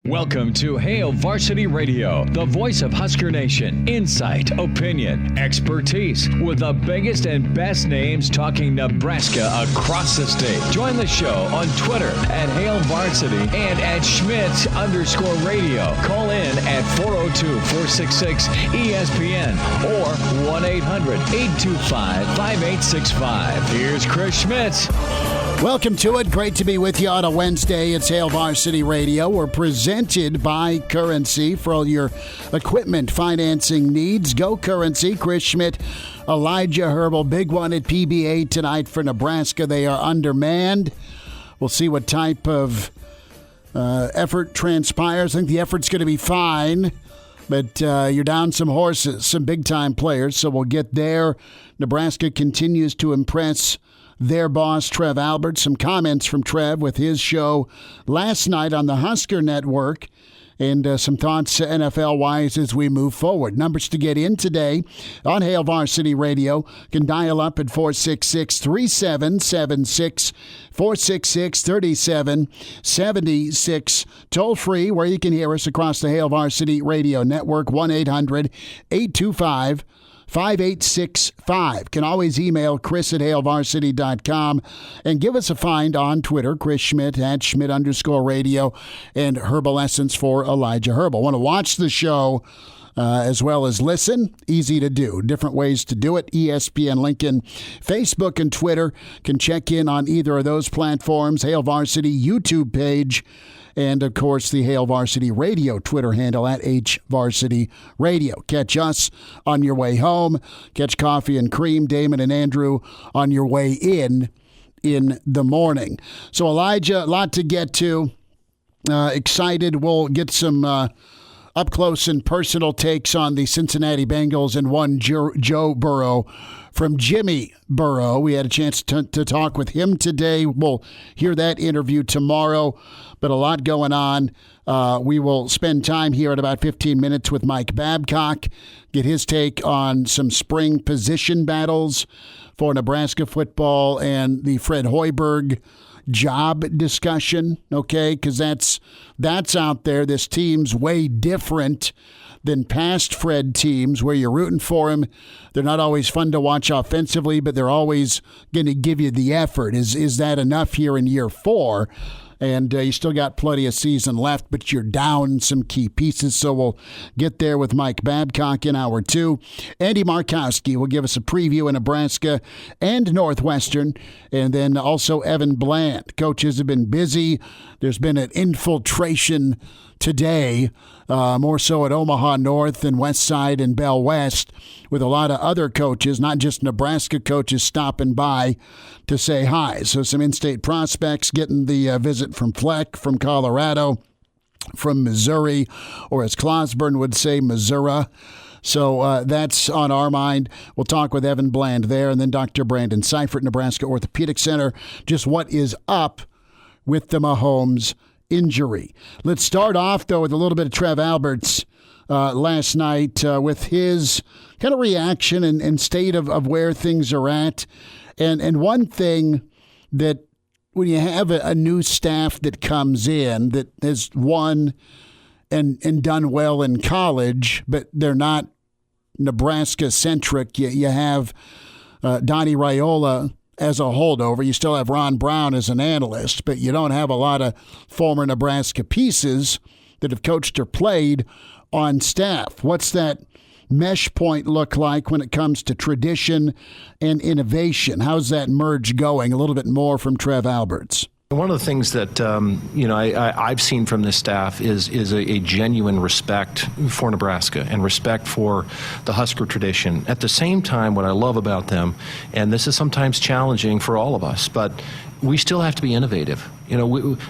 Welcome to Hail Varsity Radio, the voice of Husker Nation. Insight, opinion, expertise, with the biggest and best names talking Nebraska across the state. Join the show on Twitter at Hail Varsity and at Schmidt_radio. Call in at 402-466-ESPN or 1-800-825-5865. Here's Chris Schmidt. Welcome to it. Great to be with you on a Wednesday. It's Hail Varsity Radio. We're presented by Currency for all your equipment financing needs. Go Currency. Chris Schmidt, Elijah Herbel. Big one at PBA tonight for Nebraska. They are undermanned. We'll see what type of effort transpires. I think the effort's going to be fine. But you're down some horses, some big-time players, so we'll get there. Nebraska continues to impress their boss, Trev Alberts. Some comments from Trev with his show last night on the Husker Network, and some thoughts NFL-wise as we move forward. Numbers to get in today on Hail Varsity Radio. Can dial up at 466-3776, 466-3776. Toll free where you can hear us across the Hail Varsity Radio Network, 1-800-825-5865. Can always email Chris at HailVarsity.com and give us a find on Twitter, Chris Schmidt at Schmidt_radio, and Herbal Essence for Elijah Herbel. Want to watch the show as well as listen? Easy to do. Different ways to do it. ESPN Lincoln, Facebook and Twitter. Can check in on either of those platforms. Hail Varsity YouTube page. And, of course, the Hail Varsity Radio Twitter handle at HVarsity Radio. Catch us on your way home. Catch Coffee and Cream, Damon and Andrew, on your way in the morning. So, Elijah, a lot to get to. Excited. We'll get some up close and personal takes on the Cincinnati Bengals and one Joe Burrow from Jimmy Burrow. We had a chance to talk with him today. We'll hear that interview tomorrow, but a lot going on. We will spend time here at about 15 minutes with Mike Babcock, get his take on some spring position battles for Nebraska football and the Fred Hoiberg job discussion, okay? Because that's out there. This team's way different than past Fred teams where you're rooting for him. They're not always fun to watch offensively, but they're always going to give you the effort. Is that enough here in year 4? And you still got plenty of season left, but you're down some key pieces. So we'll get there with Mike Babcock in hour 2. Andy Markowski will give us a preview in Nebraska and Northwestern. And then also Evan Bland. Coaches have been busy. There's been an infiltration today, more so at Omaha North and West Side and Bell West, with a lot of other coaches, not just Nebraska coaches, stopping by to say hi. So some in-state prospects getting the visit from Fleck, from Colorado, from Missouri, or as Clausburn would say, Missouri. So that's on our mind. We'll talk with Evan Bland there, and then Dr. Brandon Seifert, Nebraska Orthopedic Center, just what is up with the Mahomes injury. Let's start off, though, with a little bit of Trev Alberts last night with his kind of reaction and state of where things are at. And one thing that when you have a new staff that comes in that has won and done well in college, but they're not Nebraska-centric, you have Donnie Raiola as a holdover. You still have Ron Brown as an analyst, but you don't have a lot of former Nebraska pieces that have coached or played on staff. What's that mesh point look like when it comes to tradition and innovation? How's that merge going? A little bit more from Trev Alberts. One of the things that I've seen from this staff is a genuine respect for Nebraska and respect for the Husker tradition. At the same time, what I love about them, and this is sometimes challenging for all of us, but we still have to be innovative.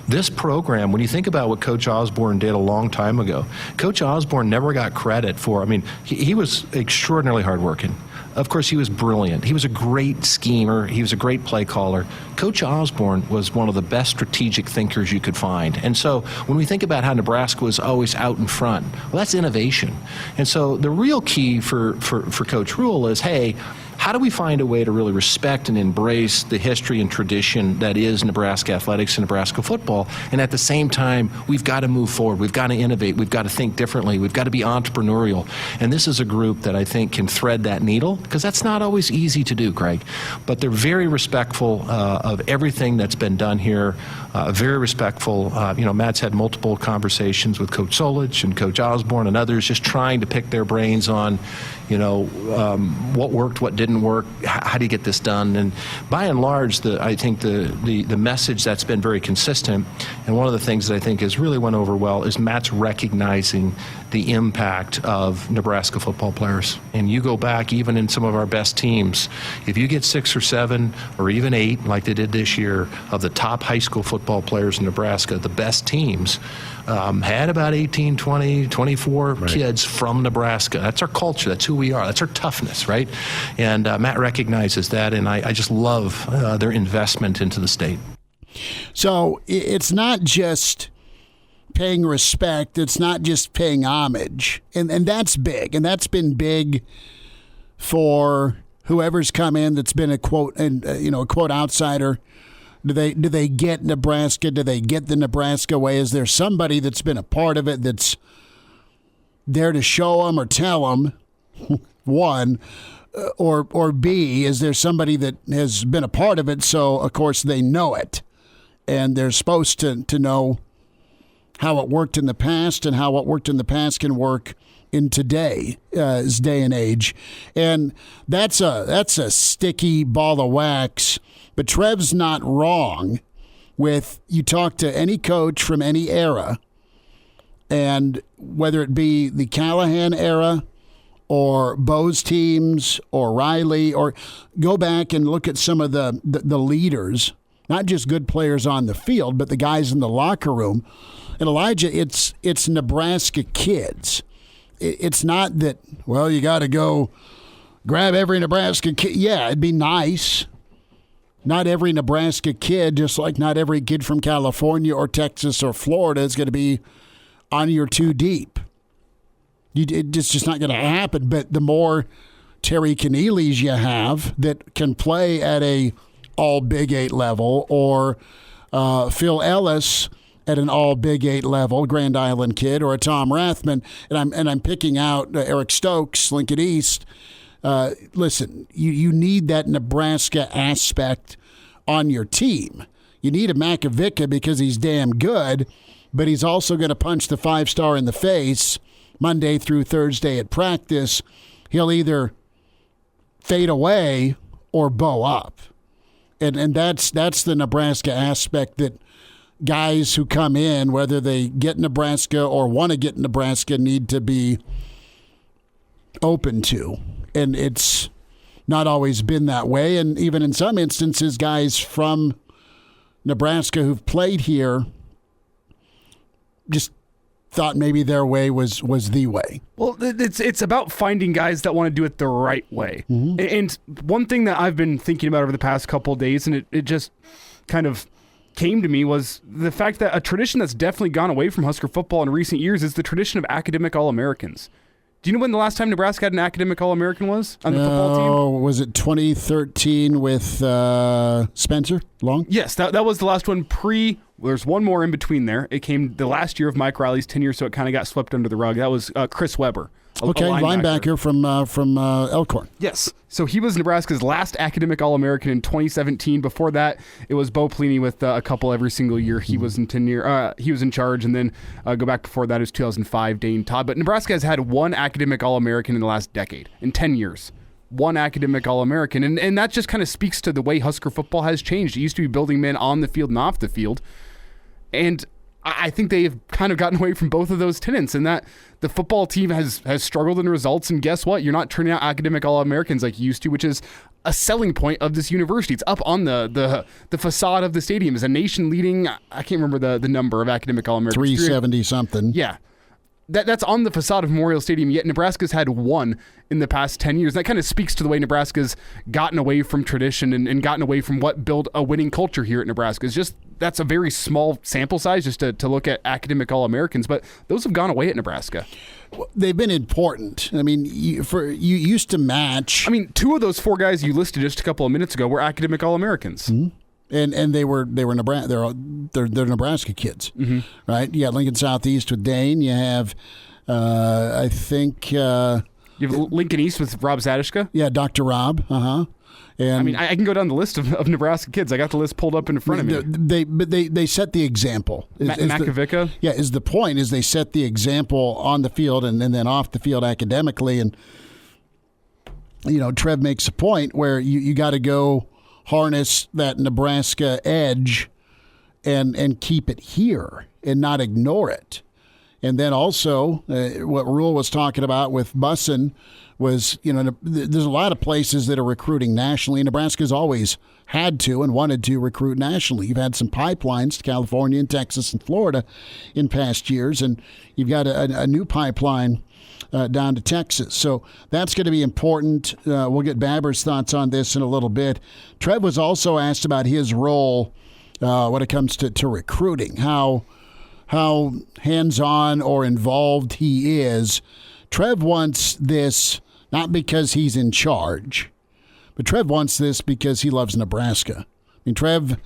This program, when you think about what Coach Osborne did a long time ago, Coach Osborne never got credit for, he was extraordinarily hardworking. Of course, he was brilliant. He was a great schemer. He was a great play caller. Coach Osborne was one of the best strategic thinkers you could find. And so when we think about how Nebraska was always out in front, well, that's innovation. And so the real key for Coach Rule is, hey, how do we find a way to really respect and embrace the history and tradition that is Nebraska athletics and Nebraska football? And at the same time, we've got to move forward. We've got to innovate. We've got to think differently. We've got to be entrepreneurial. And this is a group that I think can thread that needle, because that's not always easy to do, Greg. But they're very respectful of everything that's been done here, very respectful. Matt's had multiple conversations with Coach Solich and Coach Osborne and others, just trying to pick their brains on, what worked, what didn't work, how do you get this done? And by and large, I think the message that's been very consistent, and one of the things that I think has really went over well, is Matt's recognizing the impact of Nebraska football players. And you go back even in some of our best teams, if you get 6 or 7 or even 8, like they did this year, of the top high school football players in Nebraska, the best teams, had about 18, 20, 24 kids from Nebraska. That's our culture. That's who we are. That's our toughness, right? And Matt recognizes that, and I just love their investment into the state. So it's not just paying respect. It's not just paying homage. And that's big. And that's been big for whoever's come in that's been a quote outsider. Do they get Nebraska? Do they get the Nebraska way? Is there somebody that's been a part of it that's there to show them or tell them, one, or B, is there somebody that has been a part of it, so, of course, they know it, and they're supposed to know how it worked in the past, and how what worked in the past can work in today's day and age. And that's a sticky ball of wax. But Trev's not wrong with, you talk to any coach from any era, and whether it be the Callahan era or Bo's teams or Riley, or go back and look at some of the leaders, not just good players on the field, but the guys in the locker room. And Elijah, it's Nebraska kids. It's not that, well, you got to go grab every Nebraska kid. Yeah, it'd be nice. Not every Nebraska kid, just like not every kid from California or Texas or Florida, is going to be on your 2 deep. It's just not going to happen. But the more Terry Keneally's you have that can play at a all Big 8 level, or Phil Ellis at an all Big 8 level, Grand Island kid, or a Tom Rathman, and I'm picking out Eric Stokes, Lincoln East. Listen, you need that Nebraska aspect on your team. You need a Makovica because he's damn good, but he's also going to punch the 5-star in the face Monday through Thursday at practice. He'll either fade away or bow up. And that's the Nebraska aspect that guys who come in, whether they get Nebraska or want to get Nebraska, need to be open to. And it's not always been that way. And even in some instances, guys from Nebraska who've played here just thought maybe their way was the way. Well, it's about finding guys that want to do it the right way. Mm-hmm. And one thing that I've been thinking about over the past couple of days, and it just kind of came to me, was the fact that a tradition that's definitely gone away from Husker football in recent years is the tradition of academic All-Americans. Do you know when the last time Nebraska had an academic All-American was on the football team? Oh, was it 2013 with Spencer Long? Yes, that was the last one. There's one more in between there. It came the last year of Mike Riley's tenure, so it kind of got swept under the rug. That was Chris Weber. Okay, linebacker from Elkhorn. Yes. So he was Nebraska's last academic All-American in 2017. Before that, it was Bo Pelini with a couple every single year. He was in tenure. He was in charge, and then go back before that is 2005, Dane Todd. But Nebraska has had one academic All-American in the last decade, in 10 years. One academic All-American. And that just kind of speaks to the way Husker football has changed. It used to be building men on the field and off the field. And I think they have kind of gotten away from both of those tenets, and that the football team has struggled in results. And guess what? You're not turning out academic All-Americans like you used to, which is a selling point of this university. It's up on the facade of the stadium. Is a nation leading, I can't remember the number of academic All-Americans. 370 something. Yeah. That's on the facade of Memorial Stadium, yet Nebraska's had one in the past 10 years. That kind of speaks to the way Nebraska's gotten away from tradition and gotten away from what built a winning culture here at Nebraska. It's just that's a very small sample size just to look at academic All-Americans, but those have gone away at Nebraska. They've been important. I mean, you used to match. I mean, 2 of those 4 guys you listed just a couple of minutes ago were academic All-Americans. Mm-hmm. And they were Nebraska. They're Nebraska kids, right? You got Lincoln Southeast with Dane. You have, I think, you have Lincoln East with Rob Zadishka. Yeah, Dr. Rob. And I mean, I can go down the list of Nebraska kids. I got the list pulled up in front of me. They set the example. Makovica? Yeah, is the point is they set the example on the field and then off the field academically. And, Trev makes a point where you got to go harness that Nebraska edge and keep it here and not ignore it. And then also what Rule was talking about with Bussin was, there's a lot of places that are recruiting nationally. Nebraska's always had to and wanted to recruit nationally. You've had some pipelines to California and Texas and Florida in past years, and you've got a new pipeline down to Texas. So that's going to be important. We'll get Babber's thoughts on this in a little bit. Trev was also asked about his role when it comes to recruiting, how hands-on or involved he is. Trev wants this not because he's in charge, but Trev wants this because he loves Nebraska. I mean, Trev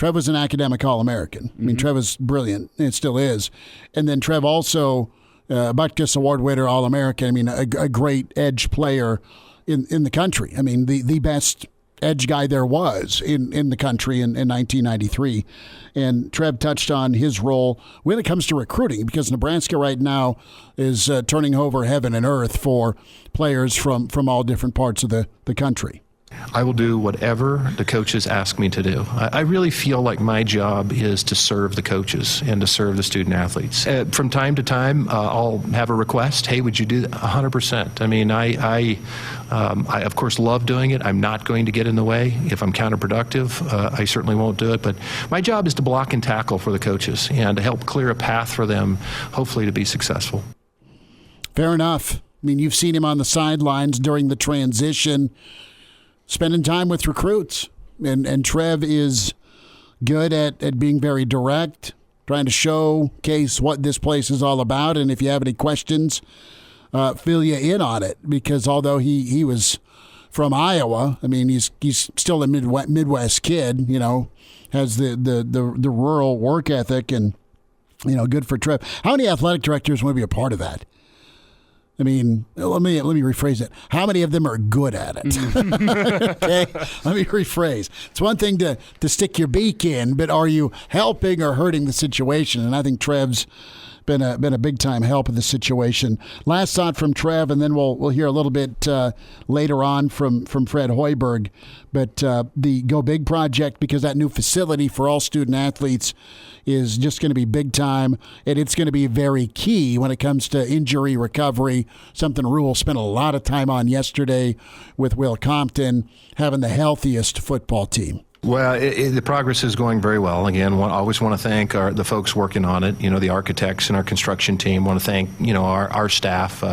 was an academic All-American. I mean, Trev was brilliant, and it still is. And then Trev also Butkus Award winner, All-American. I mean, a great edge player in the country. I mean, the best edge guy there was in the country in 1993. And Trev touched on his role when it comes to recruiting, because Nebraska right now is turning over heaven and earth for players from all different parts of the country. I will do whatever the coaches ask me to do. I really feel like my job is to serve the coaches and to serve the student athletes. From time to time, I'll have a request. Hey, would you do that? 100%. I mean, I of course love doing it. I'm not going to get in the way. If I'm counterproductive, I certainly won't do it. But my job is to block and tackle for the coaches and to help clear a path for them, hopefully to be successful. Fair enough. I mean, you've seen him on the sidelines during the transition, spending time with recruits. And Trev is good at being very direct, trying to showcase what this place is all about. And if you have any questions, fill you in on it. Because although he was from Iowa, I mean, he's still a Midwest kid, has the rural work ethic, and, good for Trev. How many athletic directors want to be a part of that? I mean, let me rephrase it. How many of them are good at it? Okay, let me rephrase. It's one thing to stick your beak in, but are you helping or hurting the situation? And I think Trev's been a big time help in the situation. Last thought from Trev, and then we'll hear a little bit later on from Fred Hoiberg. But the Go Big project, because that new facility for all student athletes is just going to be big time, and it's going to be very key when it comes to injury recovery, something Rule spent a lot of time on yesterday with Will Compton, having the healthiest football team. Well, the progress is going very well. Again, I always want to thank the folks working on it, the architects and our construction team. Want to thank, our staff.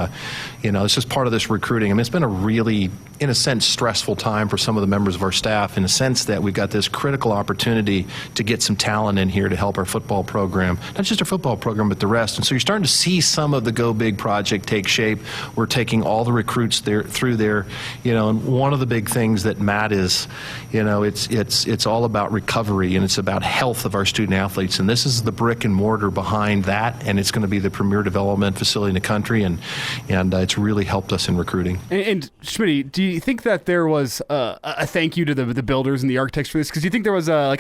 This is part of this recruiting. I mean, it's been a really, in a sense, stressful time for some of the members of our staff, in the sense that we've got this critical opportunity to get some talent in here to help our football program, not just our football program, but the rest. And so you're starting to see some of the Go Big project take shape. We're taking all the recruits through there, and one of the big things that Matt is, it's all about recovery, and it's about health of our student athletes. And this is the brick and mortar behind that, and it's going to be the premier development facility in the country, and it's really helped us in recruiting. And Schmidt, do you think that there was a thank you to the builders and the architects for this? Because do you think there was a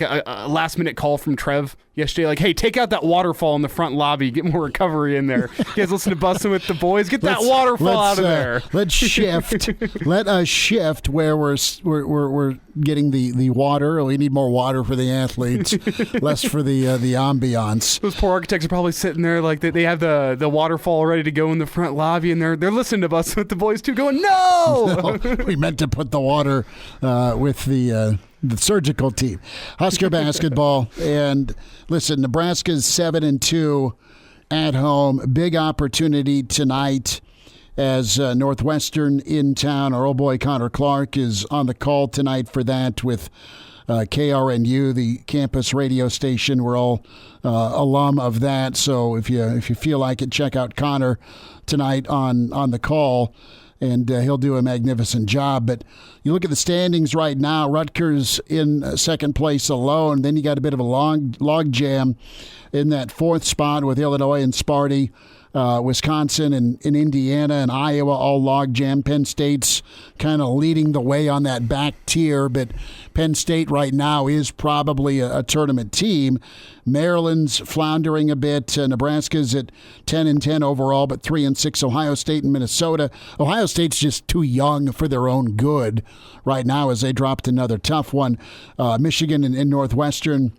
last minute call from Trev yesterday, like, hey, take out that waterfall in the front lobby, get more recovery in there. You guys listen to Bussin' with the Boys, get that waterfall out of there. Let's shift. Let us shift where we're getting the water. We need more water for the athletes, less for the ambiance. Those poor architects are probably sitting there like they have the waterfall ready to go in the front lobby, and they're listening to Bussin' with the Boys too, going, no! We meant to put the water with the surgical team. Husker basketball. And listen, Nebraska's 7-2 at home. Big opportunity tonight as Northwestern in town. Our old boy Connor Clark is on the call tonight for that with KRNU, the campus radio station. We're all alum of that. So if you feel like it, check out Connor tonight on the call, and he'll do a magnificent job. But you look at the standings right now, Rutgers in second place alone. Then you got a bit of a log jam in that fourth spot with Illinois and Sparty. Wisconsin and Indiana and Iowa all log jam. Penn State's kind of leading the way on that back tier, but Penn State right now is probably a tournament team. Maryland's floundering a bit. Nebraska's at 10-10 overall, but 3-6. Ohio State and Minnesota. Ohio State's just too young for their own good right now as they dropped another tough one. Michigan and Northwestern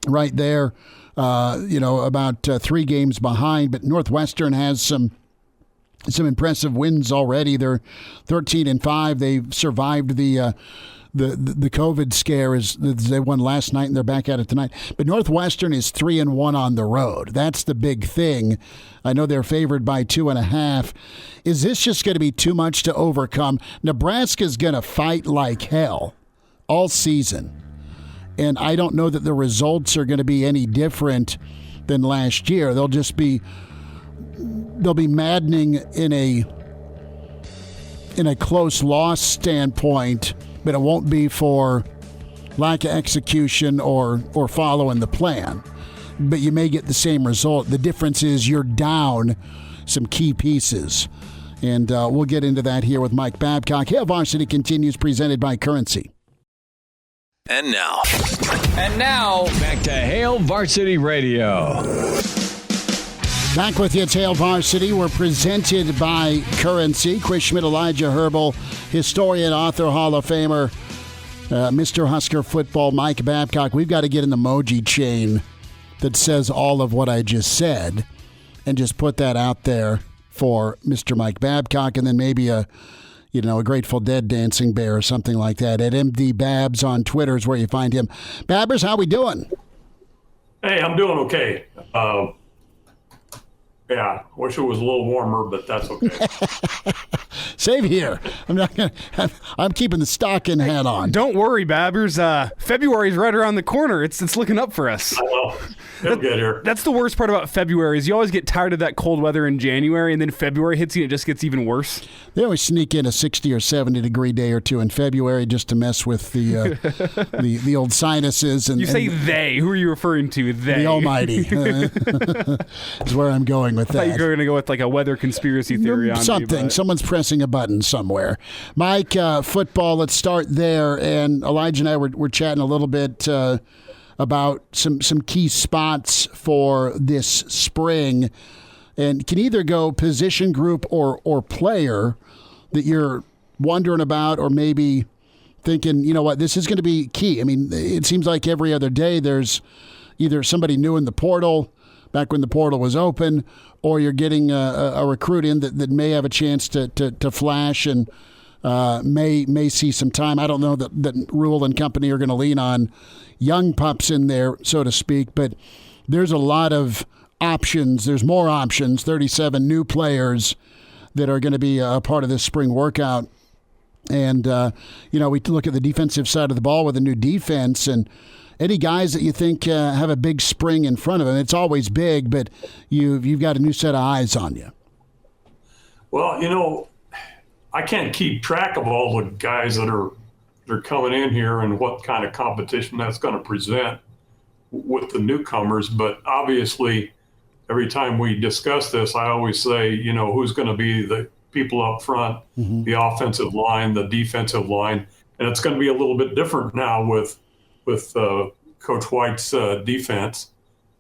right there. About 3 games behind, but Northwestern has some impressive wins already. They're 13-5. They've survived the COVID scare as they won last night, and they're back at it tonight. But Northwestern is 3-1 on the road. That's the big thing. I know they're favored by 2.5. Is this just going to be too much to overcome? Nebraska's going to fight like hell all season. And I don't know that the results are going to be any different than last year. They'll be maddening in a close loss standpoint, but it won't be for lack of execution or following the plan. But you may get the same result. The difference is you're down some key pieces. And we'll get into that here with Mike Babcock. Hail Varsity continues, presented by Currency. And now, back to Hail Varsity Radio. Back with you, it's Hail Varsity. We're presented by Currency. Chris Schmidt, Elijah Herbel, historian, author, Hall of Famer, Mr. Husker Football, Mike Babcock. We've got to get an emoji chain that says all of what I just said and just put that out there for Mr. Mike Babcock, and then maybe a Grateful Dead dancing bear or something like that. At MD Babs on Twitter is where you find him. Babbers, how we doing? Hey, I'm doing okay. Yeah, wish it was a little warmer, but that's okay. Same here. I'm keeping the stocking hat on. Don't worry, Babbers. February's right around the corner. It's looking up for us. Well, it'll get here. That's the worst part about February is you always get tired of that cold weather in January, and then February hits you and it just gets even worse. They always sneak in a 60 or 70 degree day or two in February just to mess with the the old sinuses. And you say they. Who are you referring to? They. The Almighty is where I'm going with that. I thought you were going to go with like a weather conspiracy theory on something. Someone's pressing a button somewhere. Mike, football, let's start there. And Elijah and I were chatting a little bit about some key spots for this spring. And can either go position group or player that you're wondering about or maybe thinking, you know what, this is going to be key. I mean, it seems like every other day there's either somebody new in the portal, back when the portal was open, or you're getting a recruit in that may have a chance to flash and may see some time. I don't know that Rule and company are going to lean on young pups in there, so to speak, but there's a lot of options. There's more options, 37 new players that are going to be a part of this spring workout. And, we look at the defensive side of the ball with a new defense and any guys that you think have a big spring in front of them. It's always big, but you've got a new set of eyes on you. Well, I can't keep track of all the guys that are coming in here and what kind of competition that's going to present with the newcomers. But obviously, every time we discuss this, I always say, who's going to be the people up front, the offensive line, the defensive line. And it's going to be a little bit different now with Coach White's defense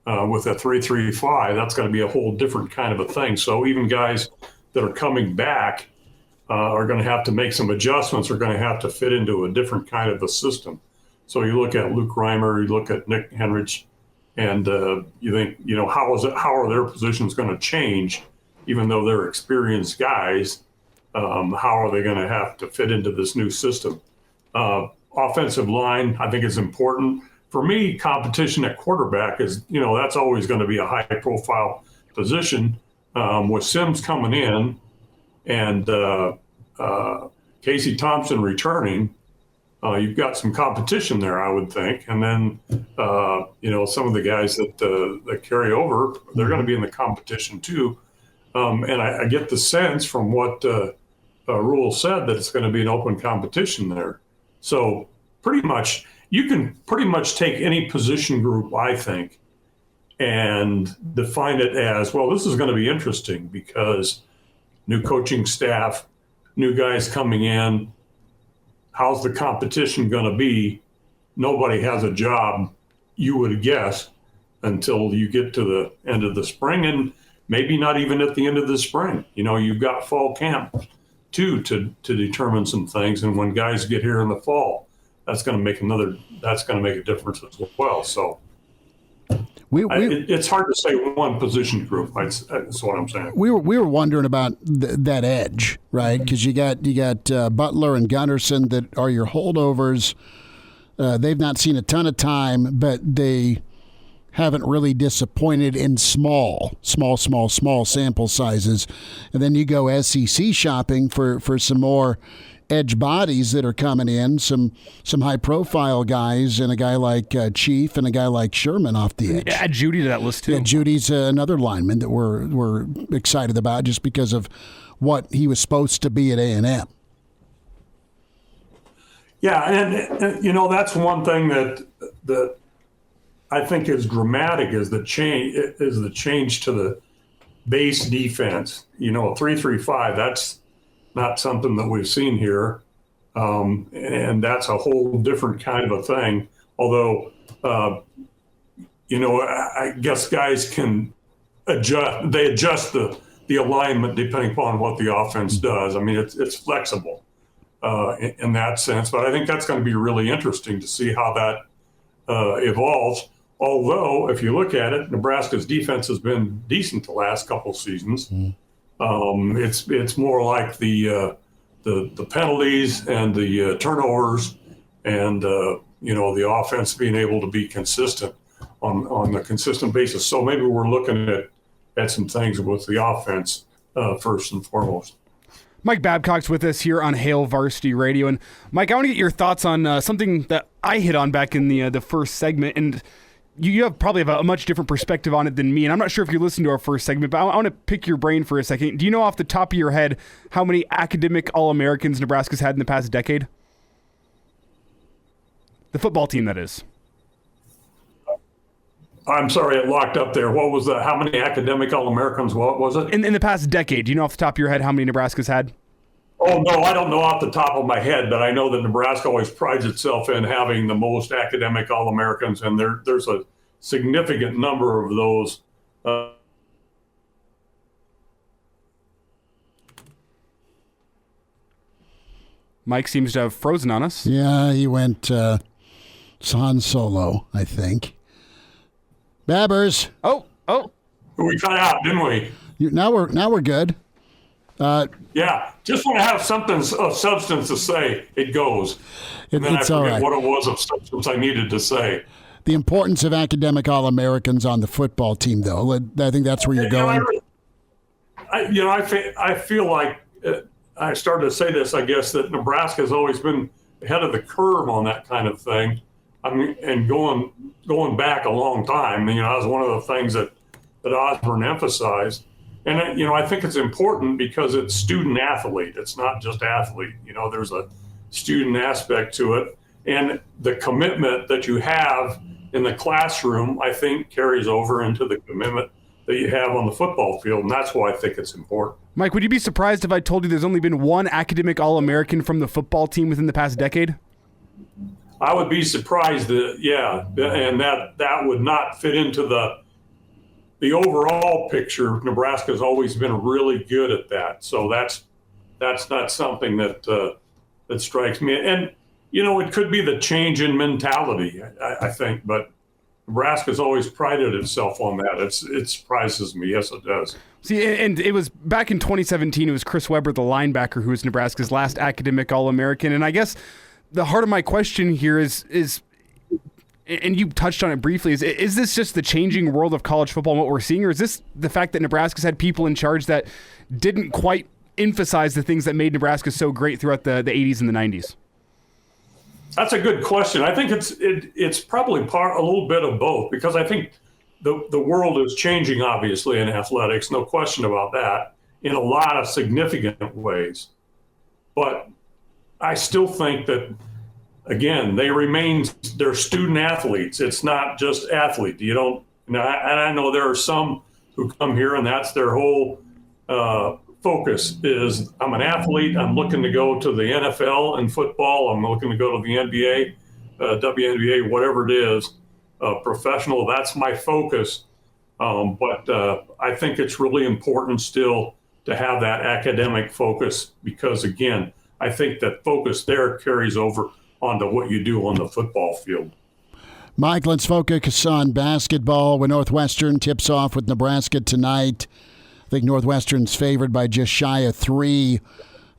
with a 3-3-5. That's going to be a whole different kind of a thing. So even guys that are coming back are going to have to make some adjustments, are going to have to fit into a different kind of a system. So you look at Luke Reimer, you look at Nick Henrich, and you think, how are their positions going to change, even though they're experienced guys? How are they going to have to fit into this new system? Offensive line, I think, is important. For me, competition at quarterback is, that's always going to be a high-profile position. With Sims coming in and Casey Thompson returning, you've got some competition there, I would think. And then, some of the guys that carry over, they're going to be in the competition too. And I get the sense from what Rule said that it's going to be an open competition there. So you can pretty much take any position group, I think, and define it as, well, this is going to be interesting because new coaching staff, new guys coming in, how's the competition going to be? Nobody has a job, you would guess, until you get to the end of the spring, and maybe not even at the end of the spring. You've got fall camp too to determine some things, and when guys get here in the fall, that's going to make a difference as well. So it's hard to say one position group. That's what I'm saying. We were wondering about that edge, right? Because you got Butler and Gunnarsson that are your holdovers. They've not seen a ton of time, but they haven't really disappointed in small sample sizes. And then you go SEC shopping for some more edge bodies that are coming in, some high profile guys, and a guy like Chief and a guy like Sherman off the edge. Add Judy to that list too. Yeah, Judy's another lineman that we're excited about just because of what he was supposed to be at A&M. Yeah, and that's one thing that I think is dramatic is the change to the base defense. A 3-3-5, that's not something that we've seen here, and that's a whole different kind of a thing. Although, I guess guys can adjust. They adjust the alignment depending upon what the offense does. I mean, it's flexible in that sense. But I think that's going to be really interesting to see how that evolves. Although, if you look at it, Nebraska's defense has been decent the last couple seasons. It's more like the penalties and the turnovers, and the offense being able to be consistent on a consistent basis. So maybe we're looking at some things with the offense first and foremost. Mike Babcock's with us here on Hail Varsity Radio, and Mike, I want to get your thoughts on something that I hit on back in the first segment, and you probably have a much different perspective on it than me, and I'm not sure if you listened to our first segment, but I want to pick your brain for a second. Do you know off the top of your head how many academic All-Americans Nebraska's had in the past decade? The football team, that is. I'm sorry, it locked up there. What was how many academic All-Americans, what was it? In the past decade, do you know off the top of your head how many Nebraska's had? Oh, no, I don't know off the top of my head, but I know that Nebraska always prides itself in having the most academic All-Americans, and there's a significant number of those. Mike seems to have frozen on us. Yeah, he went Han Solo, I think. Babbers. Oh. We cut out, didn't we? Now we're good. Yeah, just when I have something of substance to say, it goes. And then I it's all forget right. what it was of substance I needed to say. The importance of academic All-Americans on the football team, though. I think that's where you're going. I feel like I started to say this, I guess, that Nebraska has always been ahead of the curve on that kind of thing. I mean, and going back a long time, that was one of the things that Osborne emphasized. And, I think it's important because it's student athlete. It's not just athlete. There's a student aspect to it. And the commitment that you have in the classroom, I think, carries over into the commitment that you have on the football field. And that's why I think it's important. Mike, would you be surprised if I told you there's only been one academic All-American from the football team within the past decade? I would be surprised and that would not fit into the overall picture. Nebraska's always been really good at that. So that's not something that strikes me. And, it could be the change in mentality, I think, but Nebraska's always prided itself on that. It surprises me. Yes, it does. See, and it was back in 2017, it was Chris Webber, the linebacker, who was Nebraska's last academic All-American. And I guess the heart of my question here is, and you touched on it briefly, is this just the changing world of college football and what we're seeing, or is this the fact that Nebraska's had people in charge that didn't quite emphasize the things that made Nebraska so great throughout the 80s and the 90s? That's a good question. I think it's probably a little bit of both, because I think the world is changing, obviously, in athletics, no question about that, in a lot of significant ways. But I still think that, again, they're student athletes. It's not just athlete. And I know there are some who come here and that's their whole focus is, I'm an athlete. I'm looking to go to the NFL and football. I'm looking to go to the NBA, WNBA, whatever it is, professional. That's my focus. But I think it's really important still to have that academic focus, because, again, I think that focus there carries over onto what you do on the football field. Mike, let's focus on basketball, where Northwestern tips off with Nebraska tonight. I think Northwestern's favored by just shy of 3.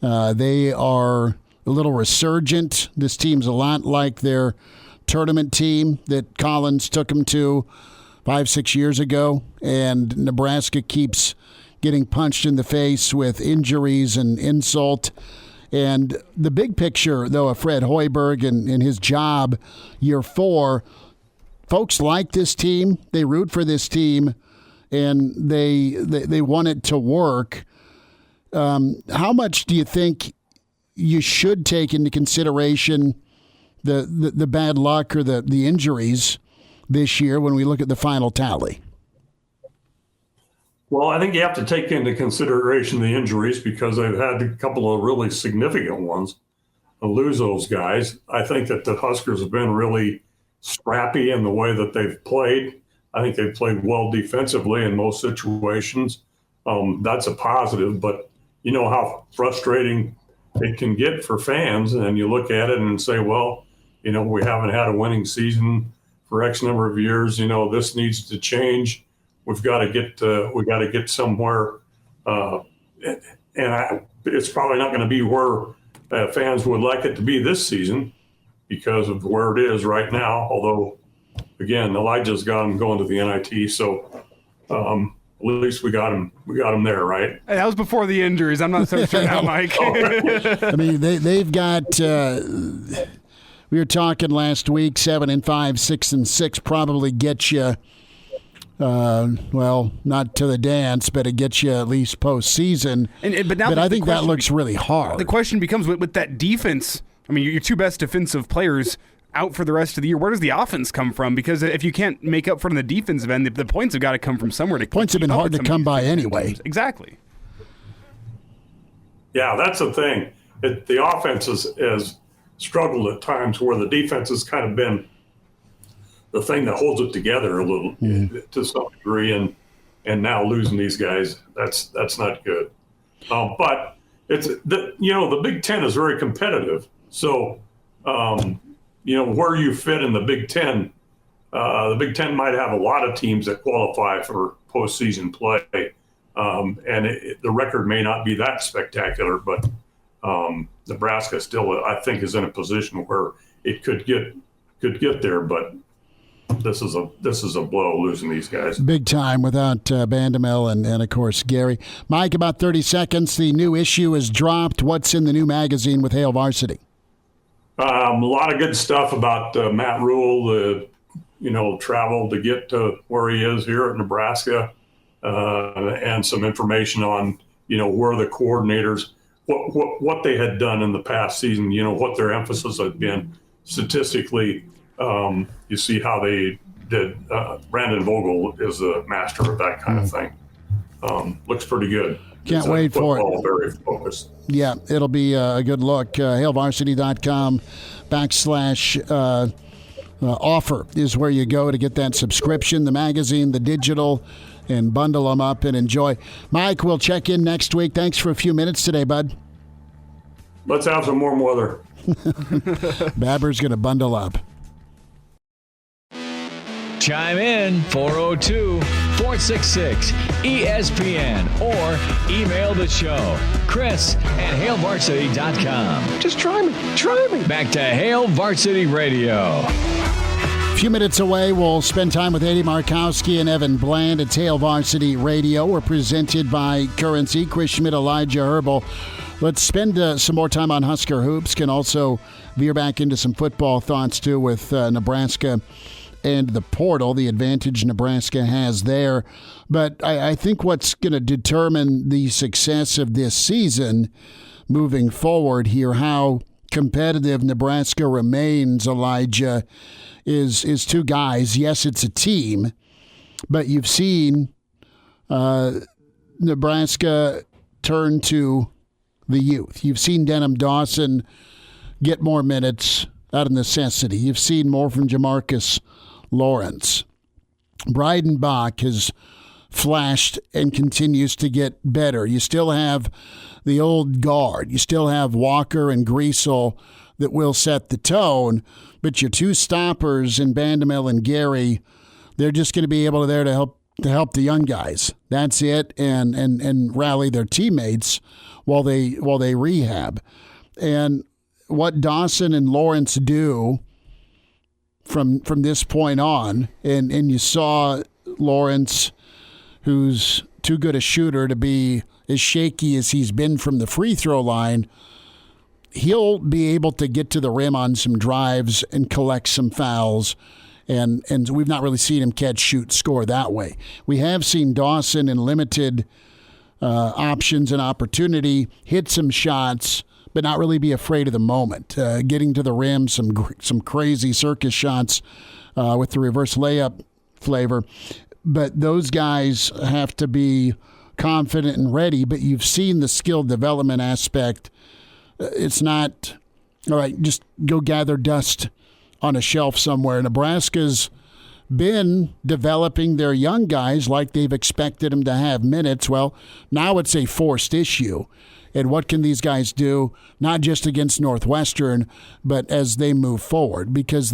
They are a little resurgent. This team's a lot like their tournament team that Collins took them to 5-6 years ago, and Nebraska keeps getting punched in the face with injuries and insult. And the big picture, though, of Fred Hoiberg and his job year 4, folks like this team. They root for this team, and they want it to work. How much do you think you should take into consideration the bad luck or the injuries this year when we look at the final tally? Well, I think you have to take into consideration the injuries, because they've had a couple of really significant ones. To lose those guys, I think that the Huskers have been really scrappy in the way that they've played. I think they've played well defensively in most situations. That's a positive, but you know how frustrating it can get for fans, and you look at it and say, well, we haven't had a winning season for X number of years. This needs to change. We've got to get somewhere, it's probably not going to be where fans would like it to be this season because of where it is right now. Although, again, Elijah's got him going to the NIT, so at least we got him there, right? Hey, that was before the injuries. I'm not so sure now, Mike. I mean, they've got. We were talking last week, 7-5, 6-6, probably get you. Well, not to the dance, but it gets you at least postseason. But I think that looks really hard. The question becomes, with that defense, I mean, your two best defensive players out for the rest of the year, where does the offense come from? Because if you can't make up for the defensive end, the points have got to come from somewhere. Points have been hard to come by anyway. Teams. Exactly. Yeah, that's the thing. The offense has struggled at times, where the defense has kind of been the thing that holds it together a little to some degree, and now losing these guys, that's not good. But it's the Big Ten is very competitive. So where you fit in the Big Ten might have a lot of teams that qualify for postseason play, and the record may not be that spectacular, but Nebraska still, I think, is in a position where it could get there, but. This is a blow, losing these guys. Big time without Bandamel and of course, Gary. Mike, about 30 seconds. The new issue is dropped. What's in the new magazine with Hail Varsity? A lot of good stuff about Matt Rule, travel to get to where he is here at Nebraska, and some information on, where the coordinators, what they had done in the past season, what their emphasis had been statistically. You see how they did. Brandon Vogel is a master of that kind of thing. Looks pretty good. Can't wait for it. Very focused. Yeah, it'll be a good look. HailVarsity.com/offer is where you go to get that subscription, the magazine, the digital, and bundle them up and enjoy. Mike, we'll check in next week. Thanks for a few minutes today, bud. Let's have some warm weather. Babber's going to bundle up. Chime in 402-466-ESPN or email the show, Chris@HailVarsity.com. Just try me. Back to Hail Varsity Radio. A few minutes away, we'll spend time with Andy Markowski and Evan Bland. It's Hail Varsity Radio. We're presented by Currency. Chris Schmidt, Elijah Herbel Let's spend some more time on Husker hoops. Can also veer back into some football thoughts, too, with Nebraska and the portal, the advantage Nebraska has there. But I think what's going to determine the success of this season moving forward here, how competitive Nebraska remains, Elijah, is two guys. Yes, it's a team, but you've seen Nebraska turn to the youth. You've seen Denham Dawson get more minutes out of necessity. You've seen more from Jamarcus Lawrence. Bryden Bach has flashed and continues to get better. You still have the old guard. You still have Walker and Griesel that will set the tone, but your two stoppers in Bandamel and Gary, they're just going to be able to help the young guys. That's it, and rally their teammates while they rehab. And what Dawson and Lawrence do from this point on, and you saw Lawrence, who's too good a shooter to be as shaky as he's been from the free throw line, he'll be able to get to the rim on some drives and collect some fouls. And we've not really seen him catch, shoot, score that way. We have seen Dawson in limited options and opportunity hit some shots, but not really be afraid of the moment. Getting to the rim, some crazy circus shots with the reverse layup flavor. But those guys have to be confident and ready. But you've seen the skill development aspect. It's not, all right, just go gather dust on a shelf somewhere. Nebraska's been developing their young guys like they've expected them to have minutes. Well, now it's a forced issue. And what can these guys do, not just against Northwestern, but as they move forward? Because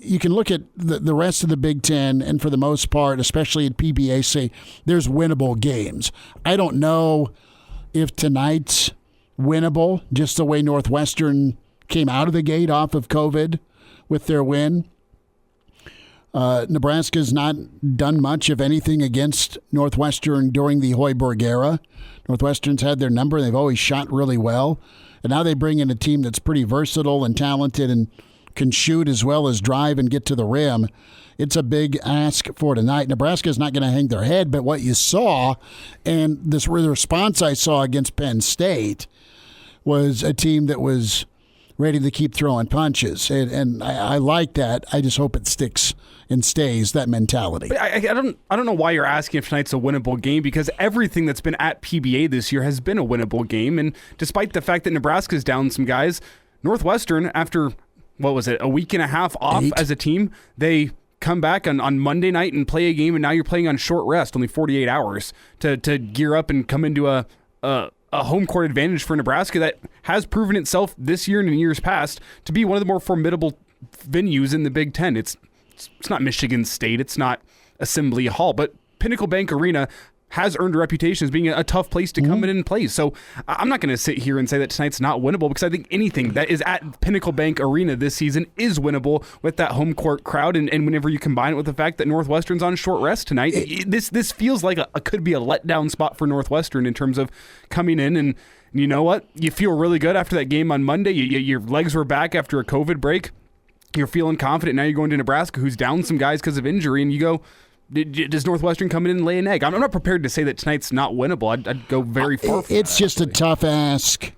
you can look at the rest of the Big Ten, and for the most part, especially at PBA, say there's winnable games. I don't know if tonight's winnable, just the way Northwestern came out of the gate off of COVID with their win. Nebraska's not done much, if anything, against Northwestern during the Hoiberg era. Northwestern's had their number. They've always shot really well. And now they bring in a team that's pretty versatile and talented and can shoot as well as drive and get to the rim. It's a big ask for tonight. Nebraska's not going to hang their head, but what you saw, and the response I saw against Penn State, was a team that was ready to keep throwing punches. And I like that. I just hope it sticks and stays, that mentality. But I don't know why you're asking if tonight's a winnable game, because everything that's been at PBA this year has been a winnable game. And despite the fact that Nebraska's down some guys, Northwestern, after, a week and a half off as a team, they come back on Monday night and play a game, and now you're playing on short rest, only 48 hours to gear up and come into a home court advantage for Nebraska that has proven itself this year and in years past to be one of the more formidable venues in the Big Ten. It's not Michigan State, it's not Assembly Hall, but Pinnacle Bank Arena has earned a reputation as being a tough place to come in and play. So I'm not going to sit here and say that tonight's not winnable, because I think anything that is at Pinnacle Bank Arena this season is winnable with that home court crowd. And whenever you combine it with the fact that Northwestern's on short rest tonight, this feels like could be a letdown spot for Northwestern in terms of coming in. And you know what? You feel really good after that game on Monday. Your legs were back after a COVID break. You're feeling confident. Now you're going to Nebraska, who's down some guys because of injury, and you go, does Northwestern come in and lay an egg? I'm not prepared to say that tonight's not winnable. I'd go very far from It's that, just actually a tough ask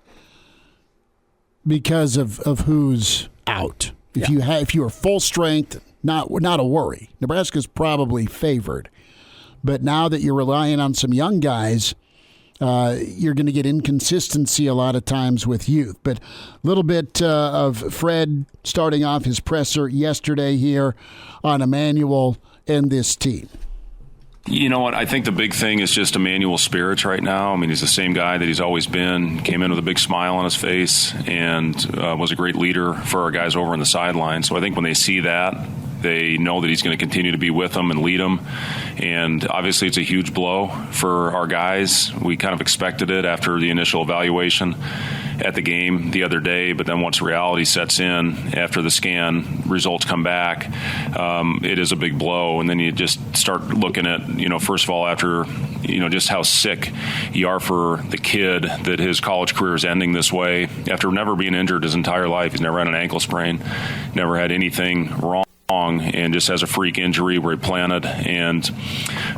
because of who's out. If you are full strength, not a worry. Nebraska's probably favored. But now that you're relying on some young guys, you're going to get inconsistency a lot of times with youth. But a little bit of Fred starting off his presser yesterday here on Emmanuel and this team. You know what? I think the big thing is just Emmanuel's spirits right now. I mean, he's the same guy that he's always been. Came in with a big smile on his face and was a great leader for our guys over on the sideline. So I think when they see that, They know that he's going to continue to be with them and lead them. And obviously it's a huge blow for our guys. We kind of expected it after the initial evaluation at the game the other day, but then once reality sets in after the scan results come back, it is a big blow. And then you just start looking at, first of all, after, just how sick you are for the kid that his college career is ending this way after never being injured his entire life. He's never had an ankle sprain, never had anything wrong, and just has a freak injury where he planted, and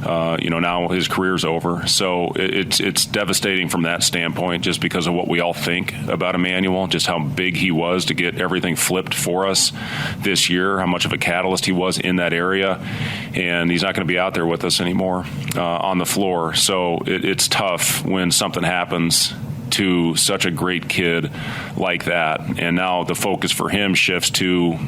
now his career's over. So it's devastating from that standpoint, just because of what we all think about Emmanuel, just how big he was to get everything flipped for us this year, how much of a catalyst he was in that area, and he's not going to be out there with us anymore on the floor. So it's tough when something happens to such a great kid like that, and now the focus for him shifts to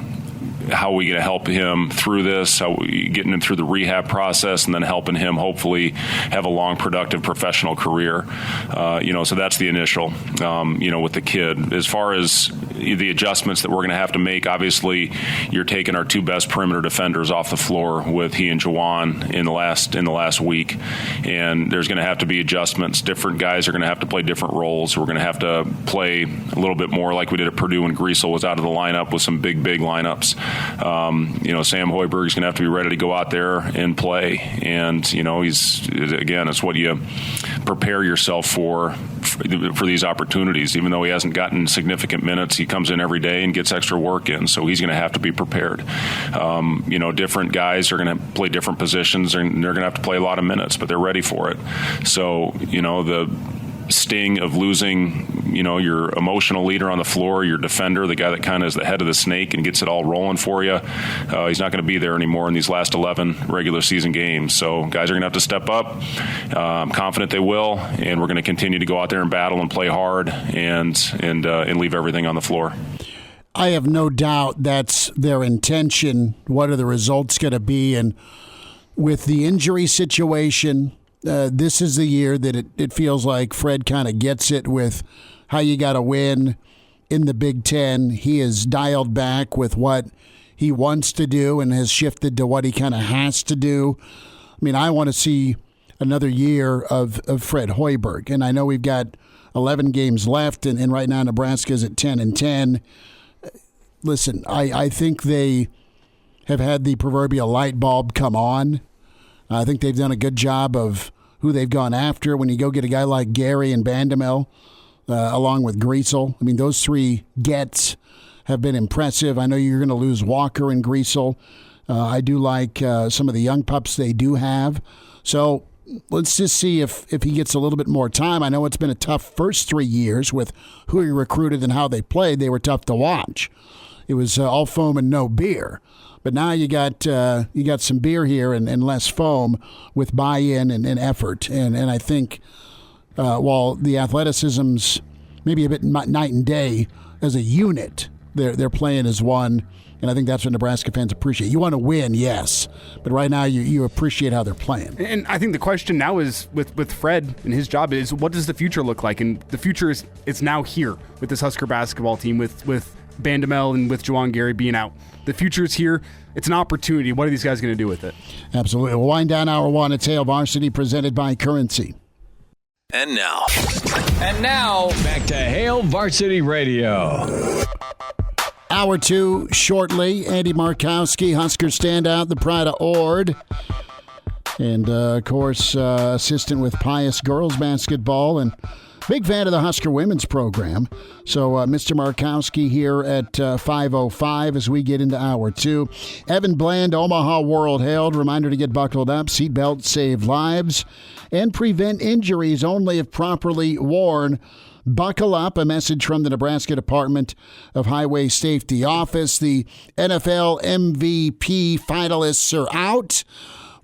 how are we going to help him through this, how we getting him through the rehab process, and then helping him hopefully have a long, productive professional career. So that's the initial, with the kid. As far as the adjustments that we're going to have to make, obviously you're taking our two best perimeter defenders off the floor with he and Juwan in the last week, and there's going to have to be adjustments. Different guys are going to have to play different roles. We're going to have to play a little bit more like we did at Purdue when Griesel was out of the lineup with some big lineups. Sam Hoiberg's going to have to be ready to go out there and play. And, it's what you prepare yourself for these opportunities. Even though he hasn't gotten significant minutes, he comes in every day and gets extra work in. So he's going to have to be prepared. Different guys are going to play different positions, and they're going to have to play a lot of minutes, but they're ready for it. So, the sting of losing, your emotional leader on the floor, your defender, the guy that kind of is the head of the snake and gets it all rolling for you, he's not going to be there anymore in these last 11 regular season games. So guys are going to have to step up. I'm confident they will, and we're going to continue to go out there and battle and play hard and leave everything on the floor. I have no doubt that's their intention. What are the results going to be? And with the injury situation, this is the year that it feels like Fred kind of gets it with how you got to win in the Big Ten. He is dialed back with what he wants to do and has shifted to what he kind of has to do. I mean, I want to see another year of Fred Hoiberg, and I know we've got 11 games left, and right now Nebraska's at 10-10. Listen, I think they have had the proverbial light bulb come on. I think they've done a good job of who they've gone after. When you go get a guy like Gary and Bandamel, along with Griesel, I mean, those three gets have been impressive. I know you're going to lose Walker and Griesel. I do like some of the young pups they do have. So let's just see if he gets a little bit more time. I know it's been a tough first 3 years with who he recruited and how they played. They were tough to watch. It was all foam and no beer. But now you got some beer here and less foam with buy-in and effort. And I think while the athleticism's maybe a bit night and day as a unit, they're playing as one. And I think that's what Nebraska fans appreciate. You want to win, yes, but right now you appreciate how they're playing. And I think the question now is with Fred and his job is, what does the future look like? And the future it's now here with this Husker basketball team with Bandamel and with Juwan Gary being out. The future is here. It's an opportunity. What are these guys going to do with it? Absolutely. We'll wind down hour one at Hail Varsity, presented by Currency. And now, back to Hail Varsity Radio. Hour two shortly. Andy Markowski, Husker standout, the pride of Ord. And, of course, assistant with Pius girls basketball and big fan of the Husker women's program. So Mr. Markowski here at 5:05 as we get into hour two. Evan Bland, Omaha World Herald. Reminder to get buckled up. Seatbelts save lives and prevent injuries only if properly worn. Buckle up, a message from the Nebraska Department of Highway Safety Office. The NFL MVP finalists are out.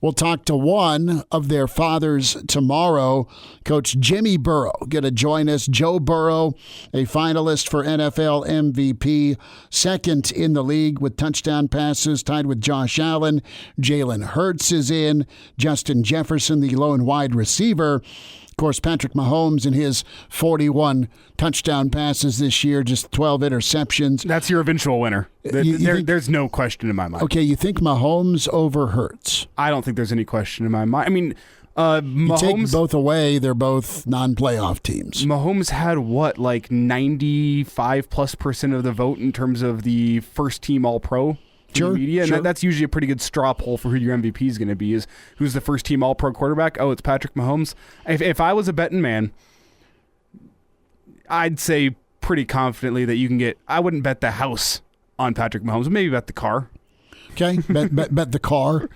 We'll talk to one of their fathers tomorrow. Coach Jimmy Burrow going to join us. Joe Burrow, a finalist for NFL MVP, second in the league with touchdown passes, tied with Josh Allen. Jalen Hurts is in. Justin Jefferson, the lone wide receiver. course, Patrick Mahomes and his 41 touchdown passes this year, just 12 interceptions. That's your eventual winner. There's no question in my mind. Okay, you think Mahomes over Hurts? I don't think there's any question in my mind. I mean, you Mahomes, take both away, they're both non-playoff teams. Mahomes had what, like 95+% of the vote in terms of the first team All-Pro Sure, media, and sure. that's usually a pretty good straw poll for who your MVP is going to be. Is who's the first team All-Pro quarterback? Oh, it's Patrick Mahomes. If I was a betting man, I'd say pretty confidently that you can get. I wouldn't bet the house on Patrick Mahomes. Maybe bet the car. Okay, bet the car.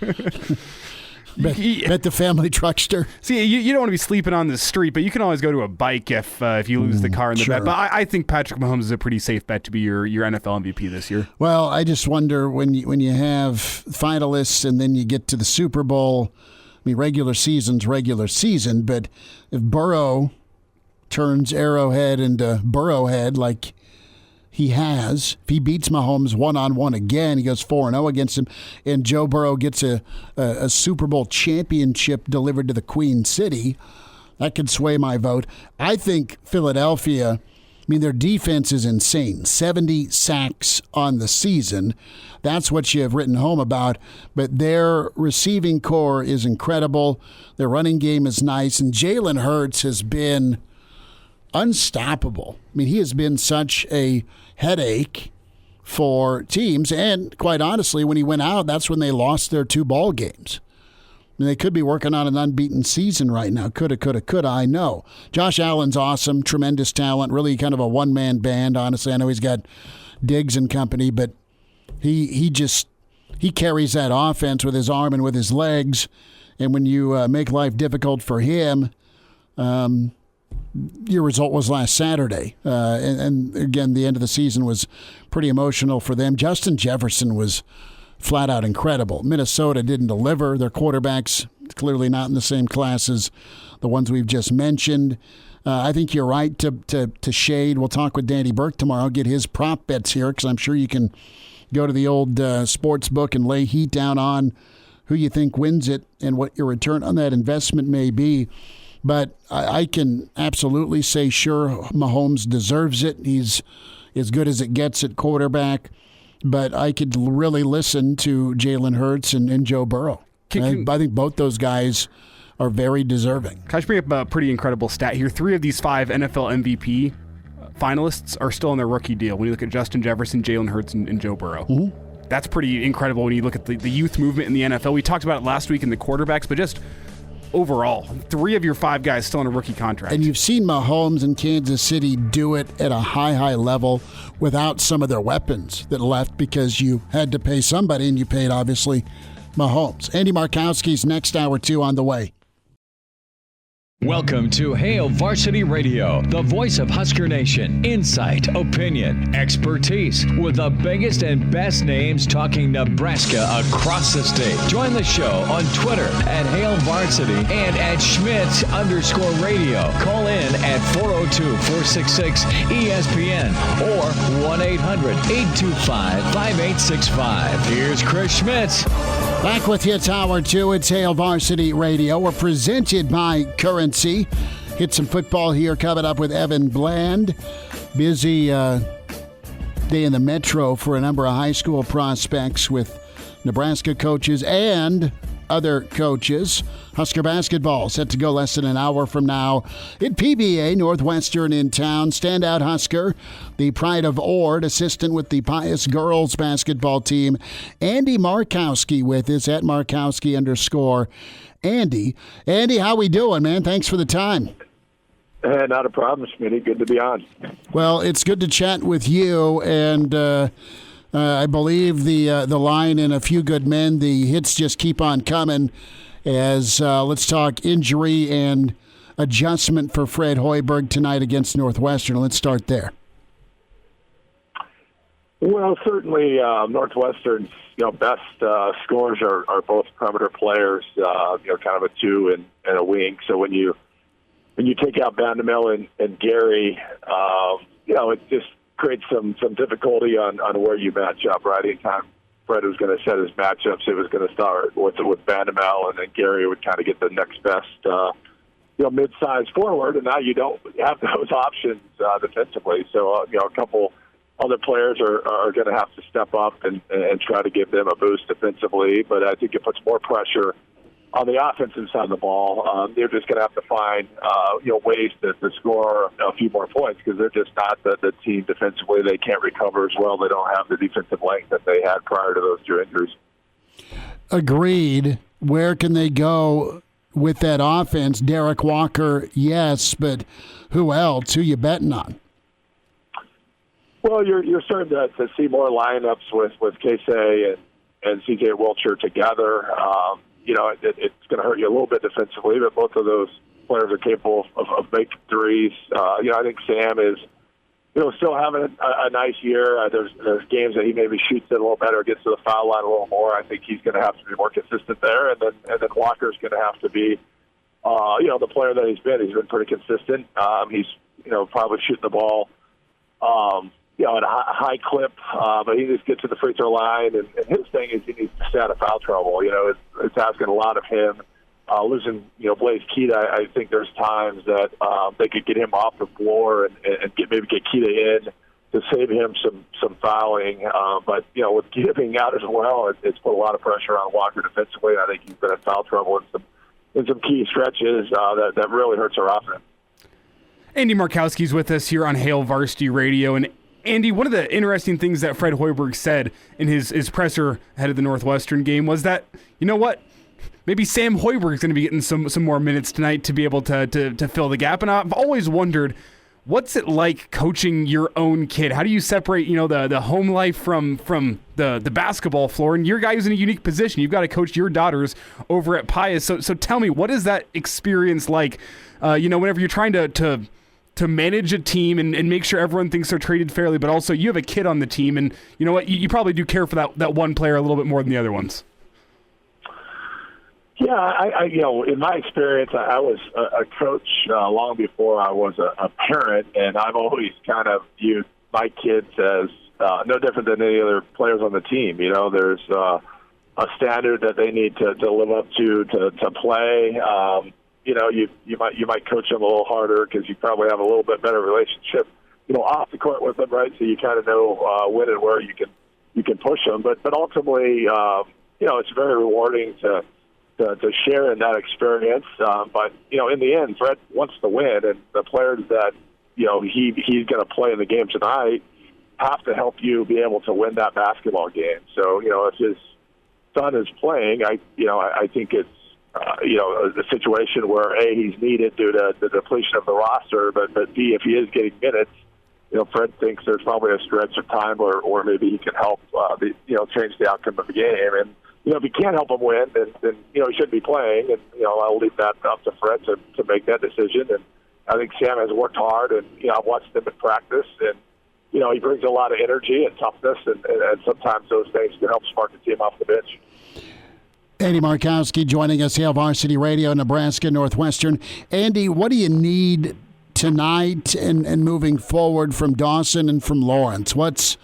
Bet the family truckster. See, you don't want to be sleeping on the street, but you can always go to a bike if you lose the car in the sure. bet. But I think Patrick Mahomes is a pretty safe bet to be your NFL MVP this year. Well, I just wonder when you have finalists and then you get to the Super Bowl. I mean, regular season's regular season, but if Burrow turns Arrowhead into Burrowhead like he has, if he beats Mahomes one-on-one again, he goes 4-0 against him, and Joe Burrow gets a Super Bowl championship delivered to the Queen City, that could sway my vote. I think Philadelphia, I mean, their defense is insane. 70 sacks on the season. That's what you have written home about. But their receiving core is incredible. Their running game is nice. And Jalen Hurts has been unstoppable. I mean, he has been such a headache for teams. And quite honestly, when he went out, that's when they lost their 2 ball games. I mean, they could be working on an unbeaten season right now. Coulda, I know. Josh Allen's awesome, tremendous talent, really kind of a one-man band, honestly. I know he's got Diggs and company, but he carries that offense with his arm and with his legs. And when you make life difficult for him, your result was last Saturday. And again, the end of the season was pretty emotional for them. Justin Jefferson was flat out incredible. Minnesota didn't deliver. Their quarterbacks clearly not in the same class as the ones we've just mentioned. I think you're right to shade. We'll talk with Danny Burke tomorrow, get his prop bets here, because I'm sure you can go to the old sports book and lay heat down on who you think wins it and what your return on that investment may be. But I can absolutely say, sure, Mahomes deserves it. He's as good as it gets at quarterback. But I could really listen to Jalen Hurts and Joe Burrow. I think both those guys are very deserving. Can I just bring up a pretty incredible stat here? 3 of these 5 NFL MVP finalists are still on their rookie deal. When you look at Justin Jefferson, Jalen Hurts, and Joe Burrow. Mm-hmm. That's pretty incredible when you look at the youth movement in the NFL. We talked about it last week in the quarterbacks, but just overall, 3 of your 5 guys still on a rookie contract. And you've seen Mahomes in Kansas City do it at a high level without some of their weapons that left because you had to pay somebody, and you paid, obviously, Mahomes. Andy Markowski's next hour 2 on the way. Welcome to Hail Varsity Radio, the voice of Husker Nation. Insight, opinion, expertise, with the biggest and best names talking Nebraska across the state. Join the show on Twitter at Hail Varsity and at Schmidt_radio. Call in at 402-466-ESPN or 1-800-825-5865. Here's Chris Schmidt. Back with you, Tower 2. It's Hail Varsity Radio. We're presented by Currency. Hit some football here coming up with Evan Bland. Busy day in the Metro for a number of high school prospects with Nebraska coaches and other coaches. Husker Basketball set to go less than an hour from now at PBA Northwestern in town. Standout Husker, the pride of Ord, assistant with the Pius girls basketball team. Andy Markowski with us at Markowski_. Andy, how we doing, man? Thanks for the time. Not a problem, Smitty. Good to be on. Well, it's good to chat with you, and I believe the line in A Few Good Men, the hits just keep on coming as let's talk injury and adjustment for Fred Hoiberg tonight against Northwestern. Let's start there. Well, certainly Northwestern's best scorers are both perimeter players, kind of a 2 and a wing. So when you take out Vandermill and Gary, it just creates some difficulty on where you match up, right? Anytime Fred was going to set his matchups, it was going to start with Vandermill, and then Gary would kind of get the next best mid-sized forward, and now you don't have those options defensively. So, a couple other players are going to have to step up and try to give them a boost defensively. But I think it puts more pressure on the offensive side of the ball. They're just going to have to find, ways to score a few more points because they're just not the team defensively. They can't recover as well. They don't have the defensive length that they had prior to those two injuries. Agreed. Where can they go with that offense? Derek Walker, yes, but who else? Who you betting on? Well, you're starting to see more lineups with Casey and C.J. Wilcher together. It's going to hurt you a little bit defensively, but both of those players are capable of making threes. I think Sam is, still having a nice year. There's games that he maybe shoots it a little better, gets to the foul line a little more. I think he's going to have to be more consistent there, and then Walker's going to have to be, the player that he's been. He's been pretty consistent. He's probably shooting the ball, at a high clip, but he just gets to the free throw line. And his thing is he needs to stay out of foul trouble. It's asking a lot of him. Losing, Blaze Keita, I think there's times that they could get him off the floor and maybe get Keita in to save him some fouling. But with Keita being out as well, it's put a lot of pressure on Walker defensively. I think he's been in foul trouble in some key stretches that really hurts our offense. Andy Markowski's with us here on Hail Varsity Radio. And Andy, one of the interesting things that Fred Hoiberg said in his presser ahead of the Northwestern game was that, maybe Sam Hoiberg's going to be getting some more minutes tonight to be able to fill the gap. And I've always wondered, what's it like coaching your own kid? How do you separate, the home life from the basketball floor? And your guy is in a unique position. You've got to coach your daughters over at Pius. So tell me, what is that experience like, whenever you're trying to manage a team and make sure everyone thinks they're treated fairly, but also you have a kid on the team, and you know what, you probably do care for that one player a little bit more than the other ones. Yeah, I in my experience, I was a coach long before I was a parent, and I've always kind of viewed my kids as no different than any other players on the team. There's a standard that they need to live up to play. You might coach them a little harder because you probably have a little bit better relationship, off the court with them, right? So you kind of know when and where you can push them. But ultimately, it's very rewarding to share in that experience. But in the end, Fred wants to win, and the players that he's going to play in the game tonight have to help you be able to win that basketball game. So if his son is playing, I think it's a situation where A, he's needed due to the depletion of the roster, but B, if he is getting minutes, Fred thinks there's probably a stretch of time or maybe he can help change the outcome of the game. And if he can't help him win, then he shouldn't be playing. And I'll leave that up to Fred to make that decision. And I think Sam has worked hard, and I've watched him in practice, and he brings a lot of energy and toughness, and sometimes those things can help spark the team off the bench. Andy Markowski joining us here on Varsity Radio, Nebraska-Northwestern. Andy, what do you need tonight and moving forward from Dawson and from Lawrence? What's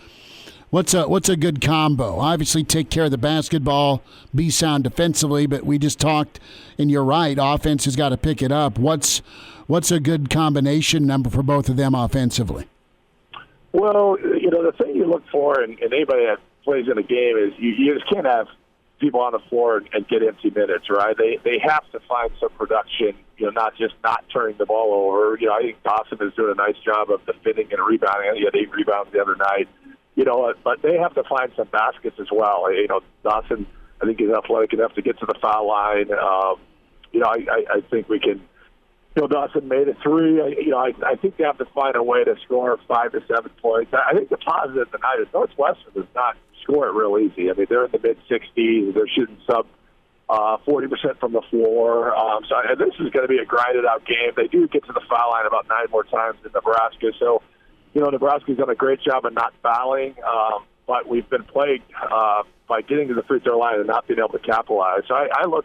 a good combo? Obviously, take care of the basketball, be sound defensively, but we just talked, and you're right, offense has got to pick it up. What's a good combination number for both of them offensively? Well, the thing you look for in anybody that plays in a game is you just can't have people on the floor and get empty minutes, right? They have to find some production, not just not turning the ball over. I think Dawson is doing a nice job of defending and rebounding. He had 8 rebounds the other night. But they have to find some baskets as well. Dawson, I think, is athletic enough to get to the foul line. I think we can. Dawson made a 3. I think they have to find a way to score 5 to 7 points. I think the positive tonight is Northwestern does not score it real easy. I mean, they're in the mid-60s. They're shooting sub 40% from the floor. So this is going to be a grinded-out game. They do get to the foul line about 9 more times than Nebraska. So, Nebraska's done a great job of not fouling, but we've been plagued by getting to the free throw line and not being able to capitalize. So I look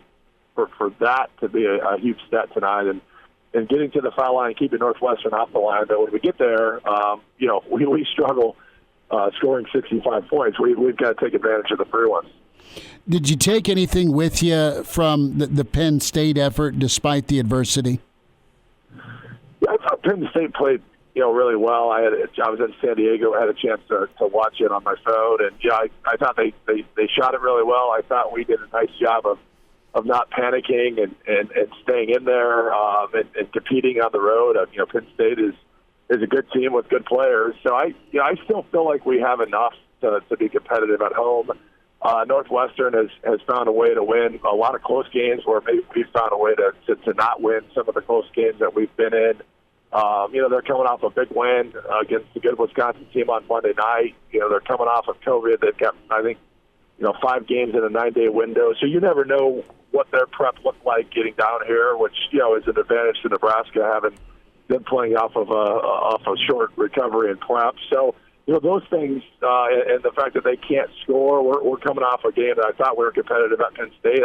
for that to be a huge step tonight and getting to the foul line and keeping Northwestern off the line. But when we get there, we struggle scoring 65 points. We've got to take advantage of the free ones. Did you take anything with you from the Penn State effort despite the adversity? Penn State played, really well. I was in San Diego, had a chance to watch it on my phone, and I thought they shot it really well. I thought we did a nice job of not panicking and staying in there and competing on the road. Penn State is a good team with good players, so I still feel like we have enough to be competitive at home. Northwestern has found a way to win a lot of close games where maybe we've found a way to not win some of the close games that we've been in. They're coming off a big win against the good Wisconsin team on Monday night. They're coming off of COVID. They've got, I think, 5 games in a 9-day window. So you never know what their prep looked like getting down here, which, is an advantage to Nebraska, having been playing off of a short recovery and prep. So, those things and the fact that they can't score, we're coming off a game that I thought we were competitive at Penn State.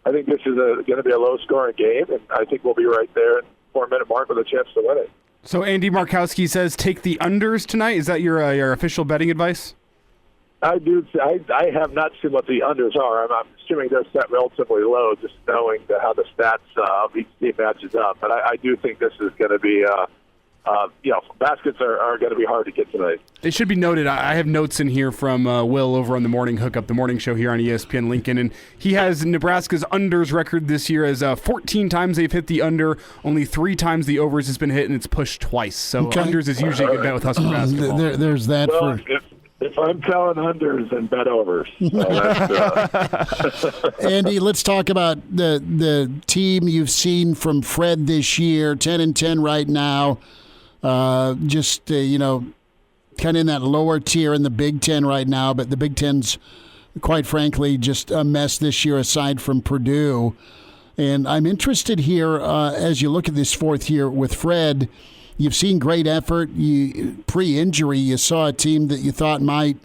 I think this is going to be a low-scoring game, and I think we'll be right there at the 4-minute mark with a chance to win it. So Andy Markowski says take the unders tonight. Is that your official betting advice? I do. I have not seen what the unders are. I'm assuming they're set relatively low, just knowing how the stats of each team matches up. But I do think this is going to be baskets are going to be hard to get tonight. It should be noted, I have notes in here from Will over on the Morning Hookup, the morning show here on ESPN Lincoln, and he has Nebraska's unders record this year as 14 times they've hit the under, only 3 times the overs has been hit, and it's pushed twice. So unders is usually a good bet with Husker basketball. There's that well, for... If I'm telling unders, then bet overs. Andy, let's talk about the team you've seen from Fred this year, 10-10 right now. Kind of in that lower tier in the Big Ten right now, but the Big Ten's, quite frankly, just a mess this year aside from Purdue. And I'm interested here as you look at this 4th year with Fred. You've seen great effort. Pre-injury, you saw a team that you thought might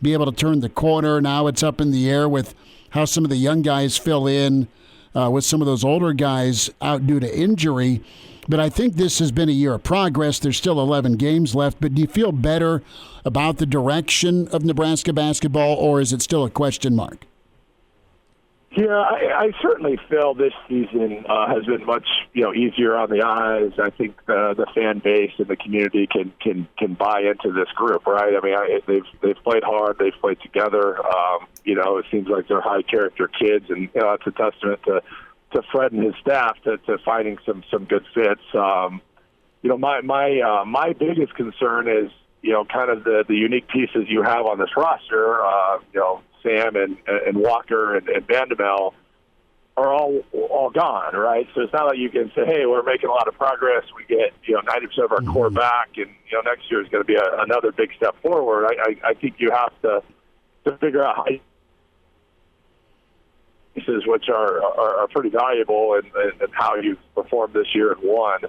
be able to turn the corner. Now it's up in the air with how some of the young guys fill in with some of those older guys out due to injury. But I think this has been a year of progress. There's still 11 games left. But do you feel better about the direction of Nebraska basketball, or is it still a question mark? Yeah, I certainly feel this season has been much easier on the eyes. I think the fan base and the community can buy into this group, right? I mean, they've played hard, they've played together. It seems like they're high character kids, and it's a testament to Fred and his staff to finding some good fits. My biggest concern is kind of the unique pieces you have on this roster. Sam and Walker and Vandemel are all gone, right? So it's not like you can say, hey, we're making a lot of progress. We get 90% of our core back, and next year is going to be another big step forward. I think you have to figure out how pieces which are pretty valuable and how you've performed this year and won.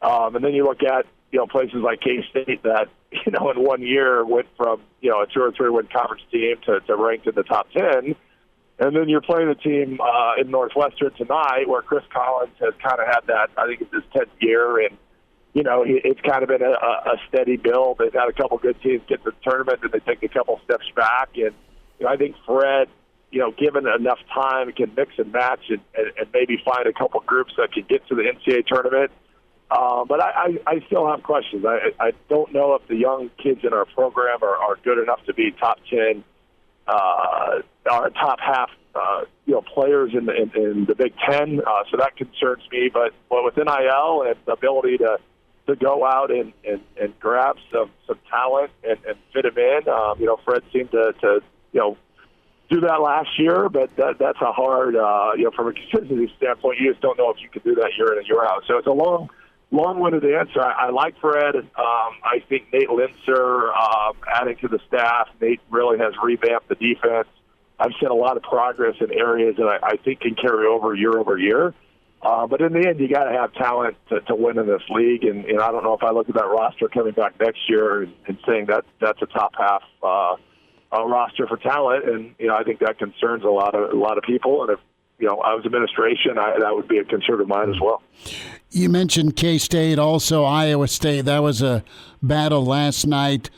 And then you look at places like K-State that in 1 year went from a 2 or 3 win conference team to ranked in the top 10, and then you're playing a team in Northwestern tonight where Chris Collins has kind of had that. I think it's his 10th year, and it's kind of been a steady build. They've had a couple good teams get to the tournament, and they take a couple steps back, and I think Fred, given enough time, can mix and match and maybe find a couple groups that can get to the NCAA tournament. But I still have questions. I don't know if the young kids in our program are good enough to be top 10, our top half, players in the Big Ten. So that concerns me. But with NIL and the ability to go out and grab some talent and fit them in, Fred seemed to do that last year, but that's a hard, from a consistency standpoint, you just don't know if you can do that year in and year out. So it's a long-winded answer. I like Fred. I think Nate Linzer adding to the staff. Nate really has revamped the defense. I've seen a lot of progress in areas that I think can carry over year. But in the end, you got to have talent to win in this league. And I don't know if I look at that roster coming back next year and saying that's a top half roster for talent. And I think that concerns a lot of people. And if I was administration, that would be a concern of mine as well. You mentioned K-State, also Iowa State. That was a battle last night.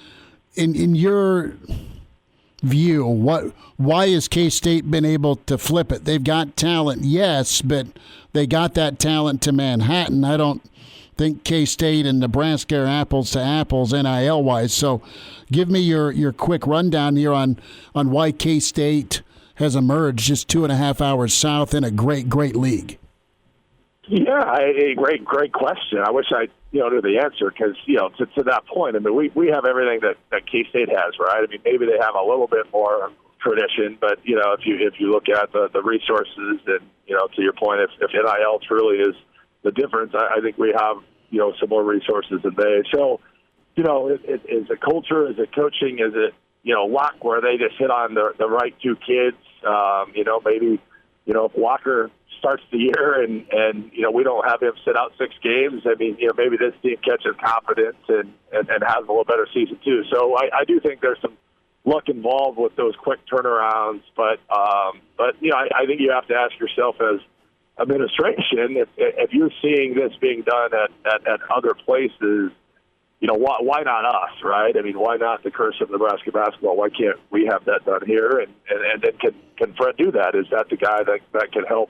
In your view, why has K-State been able to flip it? They've got talent, yes, but they got that talent to Manhattan. I don't think K-State and Nebraska are apples to apples NIL-wise. So give me your quick rundown here on why K-State has emerged just 2.5 hours south in a great league. Yeah, a great question. I wish I knew the answer because to that point, I mean we have everything that K-State has, right? I mean maybe they have a little bit more tradition, but if you look at the resources and to your point, if NIL truly is the difference, I think we have some more resources than they. So is it culture? Is it coaching? Is it luck where they just hit on the right two kids? Maybe if Walker starts the year and we don't have him sit out 6 games, I mean maybe this team catches confidence and has a little better season too. So I do think there's some luck involved with those quick turnarounds, but I think you have to ask yourself as administration if you're seeing this being done at other places, why not us, right? I mean, why not the curse of Nebraska basketball? Why can't we have that done here? And then can Fred do that? Is that the guy that can help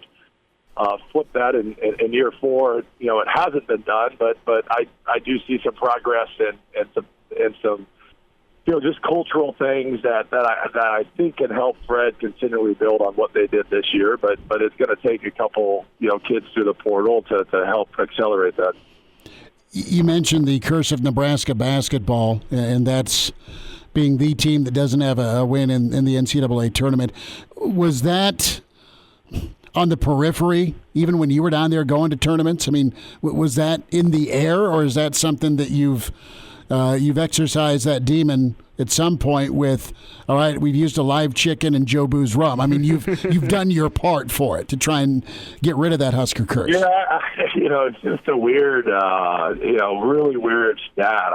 flip that in year 4? It hasn't been done, but I do see some progress and some just cultural things that I think can help Fred continually build on what they did this year. But it's going to take a couple kids through the portal to help accelerate that. You mentioned the curse of Nebraska basketball, and that's being the team that doesn't have a win in the NCAA tournament. Was that on the periphery, even when you were down there going to tournaments? I mean, was that in the air, or is that something that you've exercised that demon at some point with, all right, we've used a live chicken and Joe Boo's rum? I mean, you've done your part for it to try and get rid of that Husker curse. Yeah, it's just a weird, really weird stat.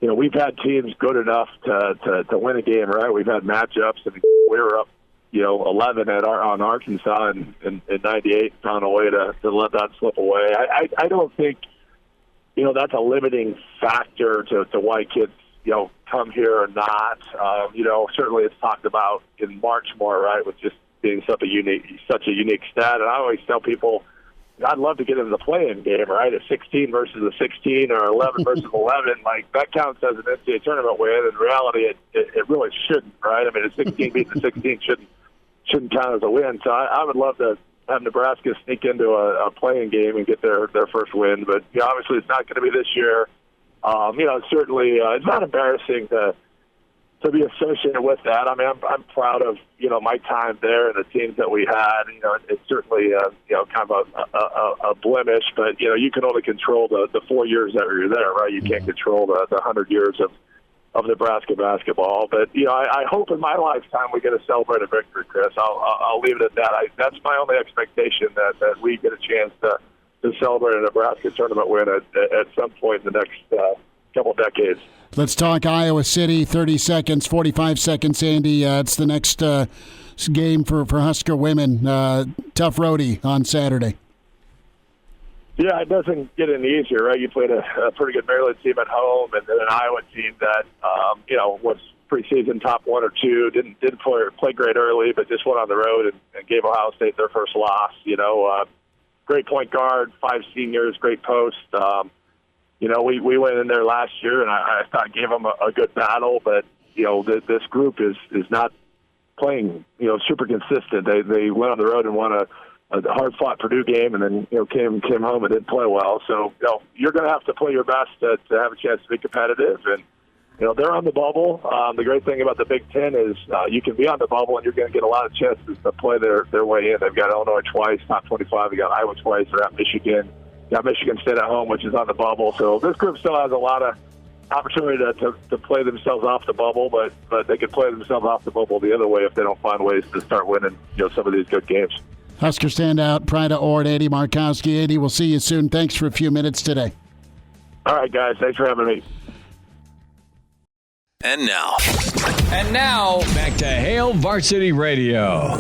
We've had teams good enough to win a game, right? We've had matchups, and we were up, 11 on Arkansas in 98, found a way to let that slip away. I don't think that's a limiting factor to why kids, come here or not. Certainly it's talked about in March more, right, with just being such a unique stat. And I always tell people, I'd love to get into the play-in game, right? A 16 versus a 16 or 11 versus 11, like that counts as an NCAA tournament win. In reality, it really shouldn't, right? I mean, a 16 beating a 16 shouldn't count as a win. So I would love to have Nebraska sneak into a playing game and get their first win. But obviously it's not going to be this year. Certainly it's not embarrassing to be associated with that. I mean, I'm proud of my time there and the teams that we had. It's certainly kind of a blemish, but you can only control the 4 years that you're there, right? You can't control the 100 years of Nebraska basketball. But I hope in my lifetime we get to celebrate a victory, Chris. I'll leave it at that. That's my only expectation, that we get a chance to celebrate a Nebraska tournament win at some point in the next couple decades. Let's talk Iowa City. 30 seconds, 45 seconds, Andy. It's the next game for Husker women. Tough roadie on Saturday. Yeah, it doesn't get any easier, right? You played a pretty good Maryland team at home, and then an Iowa team that was preseason top 1 or 2. Didn't play great early, but just went on the road and gave Ohio State their first loss. Great point guard, 5 seniors, great post. We went in there last year, and I thought gave them a good battle, but this group is not playing super consistent. They went on the road and won a hard-fought Purdue game, and then came home and didn't play well. So you're going to have to play your best to have a chance to be competitive. And they're on the bubble. The great thing about the Big Ten is you can be on the bubble, and you're going to get a lot of chances to play their way in. They've got Illinois twice, top 25. They got Iowa twice. They're at Michigan. Got Michigan State at home, which is on the bubble. So this group still has a lot of opportunity to play themselves off the bubble, but they could play themselves off the bubble the other way if they don't find ways to start winning some of these good games. Husker standout, Pride of Ord, Andy Markowski. Andy, we'll see you soon. Thanks for a few minutes today. All right, guys. Thanks for having me. And now, back to Hail Varsity Radio.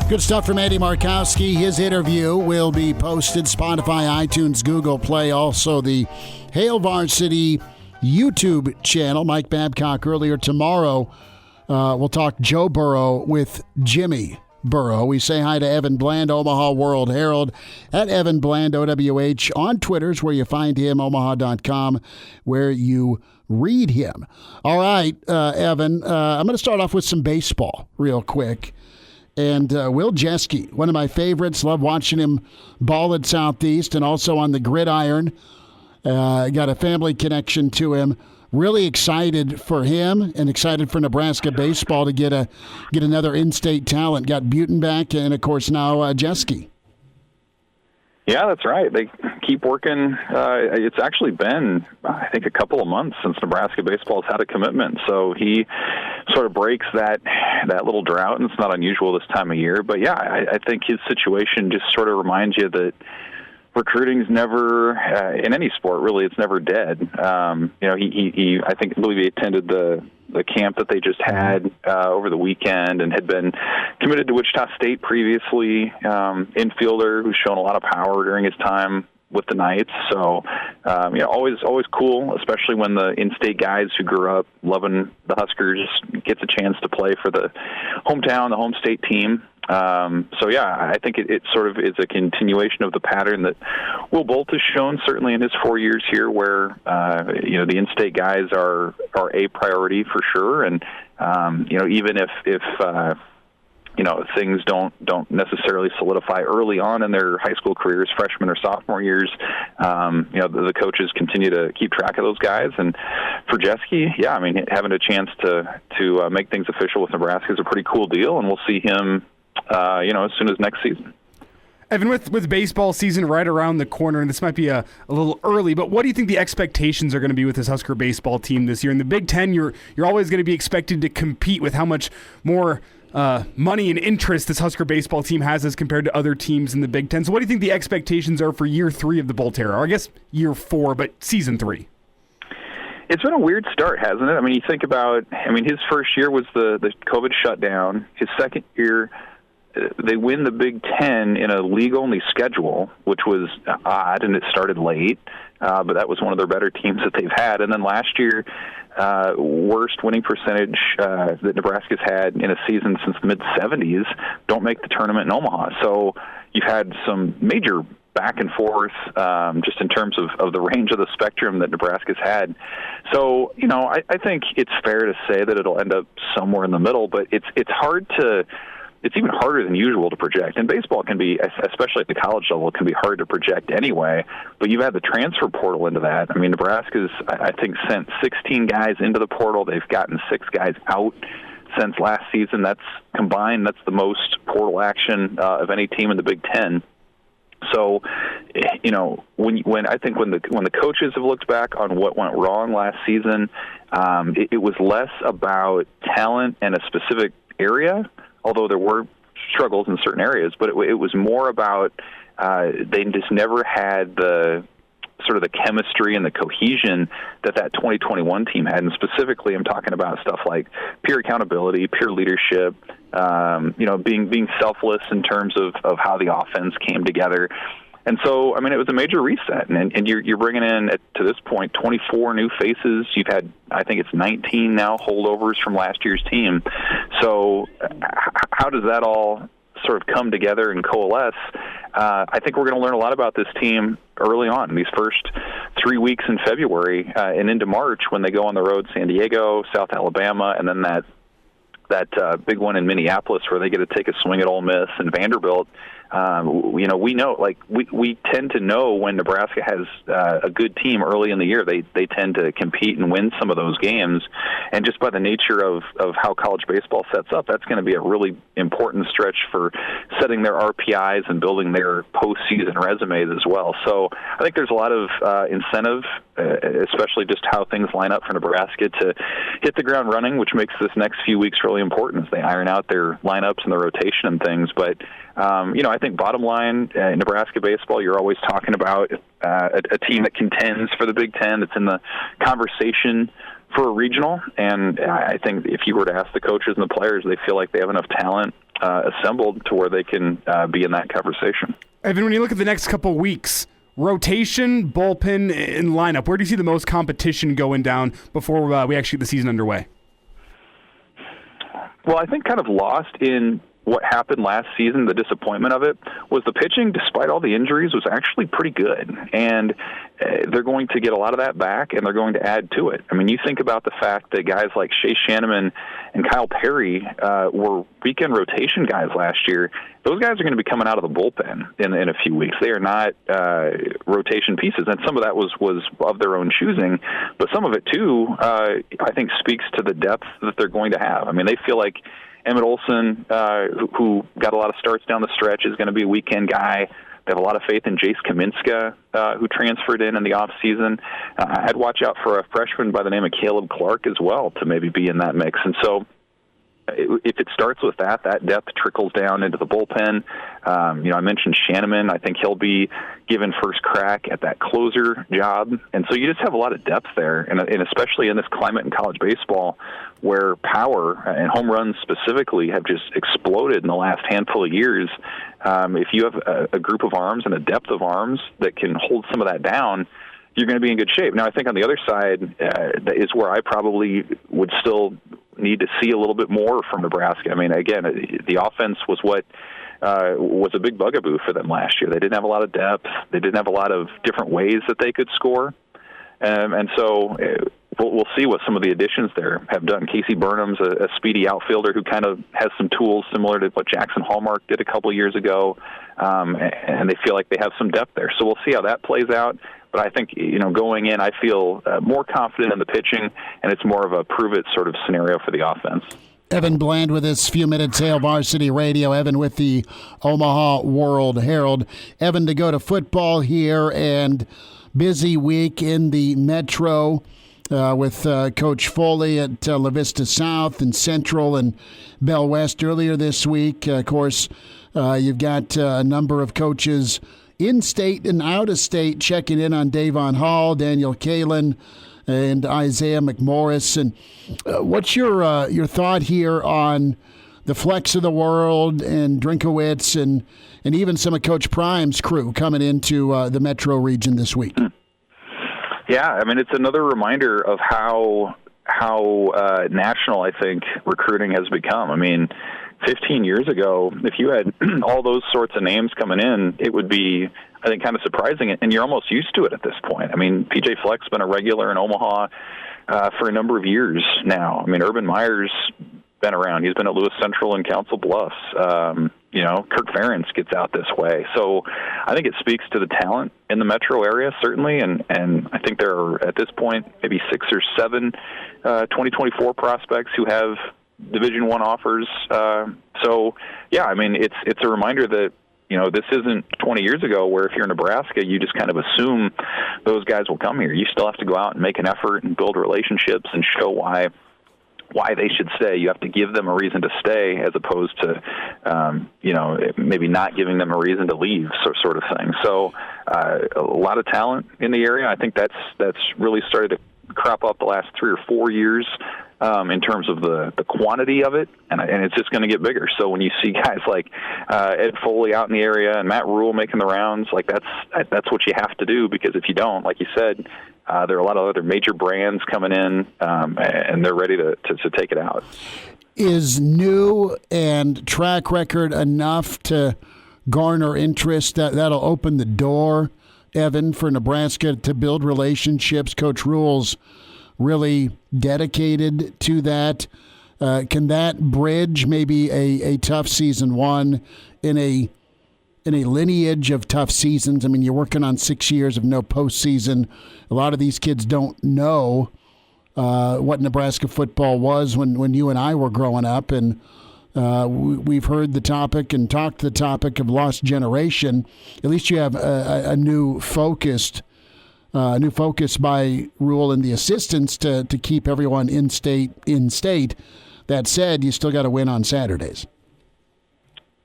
Good stuff from Andy Markowski. His interview will be posted Spotify, iTunes, Google Play, also the Hail Varsity YouTube channel. Mike Babcock earlier tomorrow. We'll talk Joe Burrow with Jimmy borough. We say hi to Evan Bland, Omaha World Herald, at Evan Bland, OWH, on Twitter's where you find him, omaha.com, where you read him. All right, Evan, I'm going to start off with some baseball real quick. And Will Jeske, one of my favorites, love watching him ball at Southeast and also on the gridiron. Got a family connection to him. Really excited for him and excited for Nebraska baseball to get another in-state talent. Got Butin back and, of course, now Jeske. Yeah, that's right. They keep working. It's actually been, I think, a couple of months since Nebraska baseball has had a commitment. So he sort of breaks that little drought, and it's not unusual this time of year. But, yeah, I think his situation just sort of reminds you that recruiting's never, in any sport, really, it's never dead. He I believe he attended the camp that they just had over the weekend and had been committed to Wichita State previously, infielder who's shown a lot of power during his time with the Knights. So, always cool, especially when the in-state guys who grew up loving the Huskers gets a chance to play for the hometown, the home state team. I think it sort of is a continuation of the pattern that Will Bolt has shown, certainly in his 4 years here, where the in-state guys are a priority for sure, and even if things don't necessarily solidify early on in their high school careers, freshman or sophomore years, the coaches continue to keep track of those guys. And for Jeske, having a chance to make things official with Nebraska is a pretty cool deal, and we'll see him as soon as next season. Evan, with baseball season right around the corner, and this might be a little early, but what do you think the expectations are going to be with this Husker baseball team this year? In the Big Ten, you're always going to be expected to compete with how much more money and interest this Husker baseball team has as compared to other teams in the Big Ten. So what do you think the expectations are for year 3 of the Bolt era? Or I guess year 4, but season 3. It's been a weird start, hasn't it? You think about, his first year was the COVID shutdown. His second year, they win the Big Ten in a league-only schedule, which was odd, and it started late. But that was one of their better teams that they've had. And then last year, worst winning percentage that Nebraska's had in a season since the mid-'70s, don't make the tournament in Omaha. So you've had some major back and forth just in terms of the range of the spectrum that Nebraska's had. So, I think it's fair to say that it'll end up somewhere in the middle, but it's even harder than usual to project. And baseball can be, especially at the college level, can be hard to project anyway. But you've had the transfer portal into that. Nebraska's, I think, sent 16 guys into the portal. They've gotten 6 guys out since last season. That's combined. That's the most portal action of any team in the Big Ten. So, when the coaches have looked back on what went wrong last season, it was less about talent in a specific area, although there were struggles in certain areas, but it was more about they just never had the sort of the chemistry and the cohesion that 2021 team had. And specifically, I'm talking about stuff like peer accountability, peer leadership, being selfless in terms of how the offense came together. And so, it was a major reset, and you're bringing in, to this point, 24 new faces. You've had, I think it's 19 now, holdovers from last year's team. So how does that all sort of come together and coalesce? I think we're going to learn a lot about this team early on, in these first 3 weeks in February and into March when they go on the road, San Diego, South Alabama, and then that big one in Minneapolis where they get to take a swing at Ole Miss and Vanderbilt. We know, we tend to know when Nebraska has a good team early in the year. They tend to compete and win some of those games. And just by the nature of how college baseball sets up, that's going to be a really important stretch for setting their RPIs and building their postseason resumes as well. So I think there's a lot of incentive, especially just how things line up for Nebraska to hit the ground running, which makes this next few weeks really important as they iron out their lineups and their rotation and things. But, I think bottom line, Nebraska baseball, you're always talking about a team that contends for the Big Ten, that's in the conversation for a regional. And I think if you were to ask the coaches and the players, they feel like they have enough talent assembled to where they can be in that conversation. Evan, when you look at the next couple of weeks, rotation, bullpen, and lineup, where do you see the most competition going down before we actually get the season underway? Well, I think kind of lost in what happened last season, the disappointment of it, was the pitching, despite all the injuries, was actually pretty good. And they're going to get a lot of that back, and they're going to add to it. I mean, you think about the fact that guys like Shea Shanneman and Kyle Perry were weekend rotation guys last year. Those guys are going to be coming out of the bullpen in a few weeks. They are not rotation pieces, and some of that was of their own choosing, but some of it, too, I think speaks to the depth that they're going to have. I mean, they feel like Emmett Olson, who got a lot of starts down the stretch, is going to be a weekend guy. They have a lot of faith in Jace Kaminska, who transferred in the offseason. I'd watch out for a freshman by the name of Caleb Clark as well to maybe be in that mix. And so if it starts with that depth trickles down into the bullpen. I mentioned Shanneman. I think he'll be given first crack at that closer job. And so you just have a lot of depth there, and especially in this climate in college baseball where power and home runs specifically have just exploded in the last handful of years. If you have a group of arms and a depth of arms that can hold some of that down, you're going to be in good shape. Now, I think on the other side is where I probably would still need to see a little bit more from Nebraska. I mean, again, the offense was what was a big bugaboo for them last year. They didn't have a lot of depth. They didn't have a lot of different ways that they could score. And so we'll see what some of the additions there have done. Casey Burnham's a speedy outfielder who kind of has some tools similar to what Jackson Hallmark did a couple years ago, and they feel like they have some depth there. So we'll see how that plays out. But I think, going in, I feel more confident in the pitching, and it's more of a prove-it sort of scenario for the offense. Evan Bland with us, few minutes, Hail Varsity Radio. Evan with the Omaha World-Herald. Evan, to go to football here, and busy week in the Metro with Coach Foley at La Vista South and Central and Bell West earlier this week. Of course, you've got a number of coaches in-state and out-of-state checking in on Davon Hall, Daniel Kalin, and Isaiah McMorris. And what's your thought here on the Flex of the world and Drinkowitz and even some of Coach Prime's crew coming into the Metro region this week? Yeah, I mean, it's another reminder of how national, I think, recruiting has become. I mean, 15 years ago, if you had all those sorts of names coming in, it would be, I think, kind of surprising, and you're almost used to it at this point. I mean, PJ Fleck's been a regular in Omaha for a number of years now. I mean, Urban Meyer's been around. He's been at Lewis Central and Council Bluffs. Kirk Ferentz gets out this way. So I think it speaks to the talent in the metro area, certainly, and I think there are, at this point, maybe 6 or 7 2024 prospects who have Division I offers. So, yeah, I mean, it's a reminder that, this isn't 20 years ago where if you're in Nebraska, you just kind of assume those guys will come here. You still have to go out and make an effort and build relationships and show why they should stay. You have to give them a reason to stay as opposed to, maybe not giving them a reason to leave, sort of thing. So a lot of talent in the area. I think that's really started to crop up the last 3 or 4 years in terms of the quantity of it, and it's just going to get bigger. So when you see guys like Ed Foley out in the area and Matt Rule making the rounds, like that's what you have to do, because if you don't, like you said, there are a lot of other major brands coming in, and they're ready to take it out. Is new and track record enough to garner interest? That'll open the door, Evan, for Nebraska to build relationships. Coach Rule's really dedicated to that. Can that bridge maybe a tough season one in a lineage of tough seasons? I mean, you're working on 6 years of no postseason. A lot of these kids don't know what Nebraska football was when you and I were growing up, and we've heard the topic and talked the topic of lost generation. At least you have a new focus by Rule and the assistants to keep everyone in state. That said, you still got to win on Saturdays.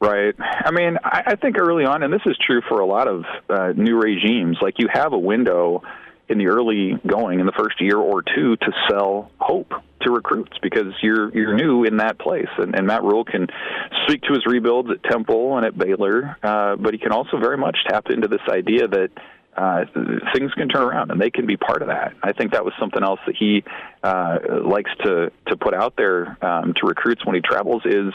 Right. I mean, I think early on, and this is true for a lot of new regimes, like you have a window in the early going, in the first year or two, to sell hope to recruits because you're new in that place. And Matt Rule can speak to his rebuilds at Temple and at Baylor, but he can also very much tap into this idea that things can turn around and they can be part of that. I think that was something else that he likes to put out there to recruits when he travels is,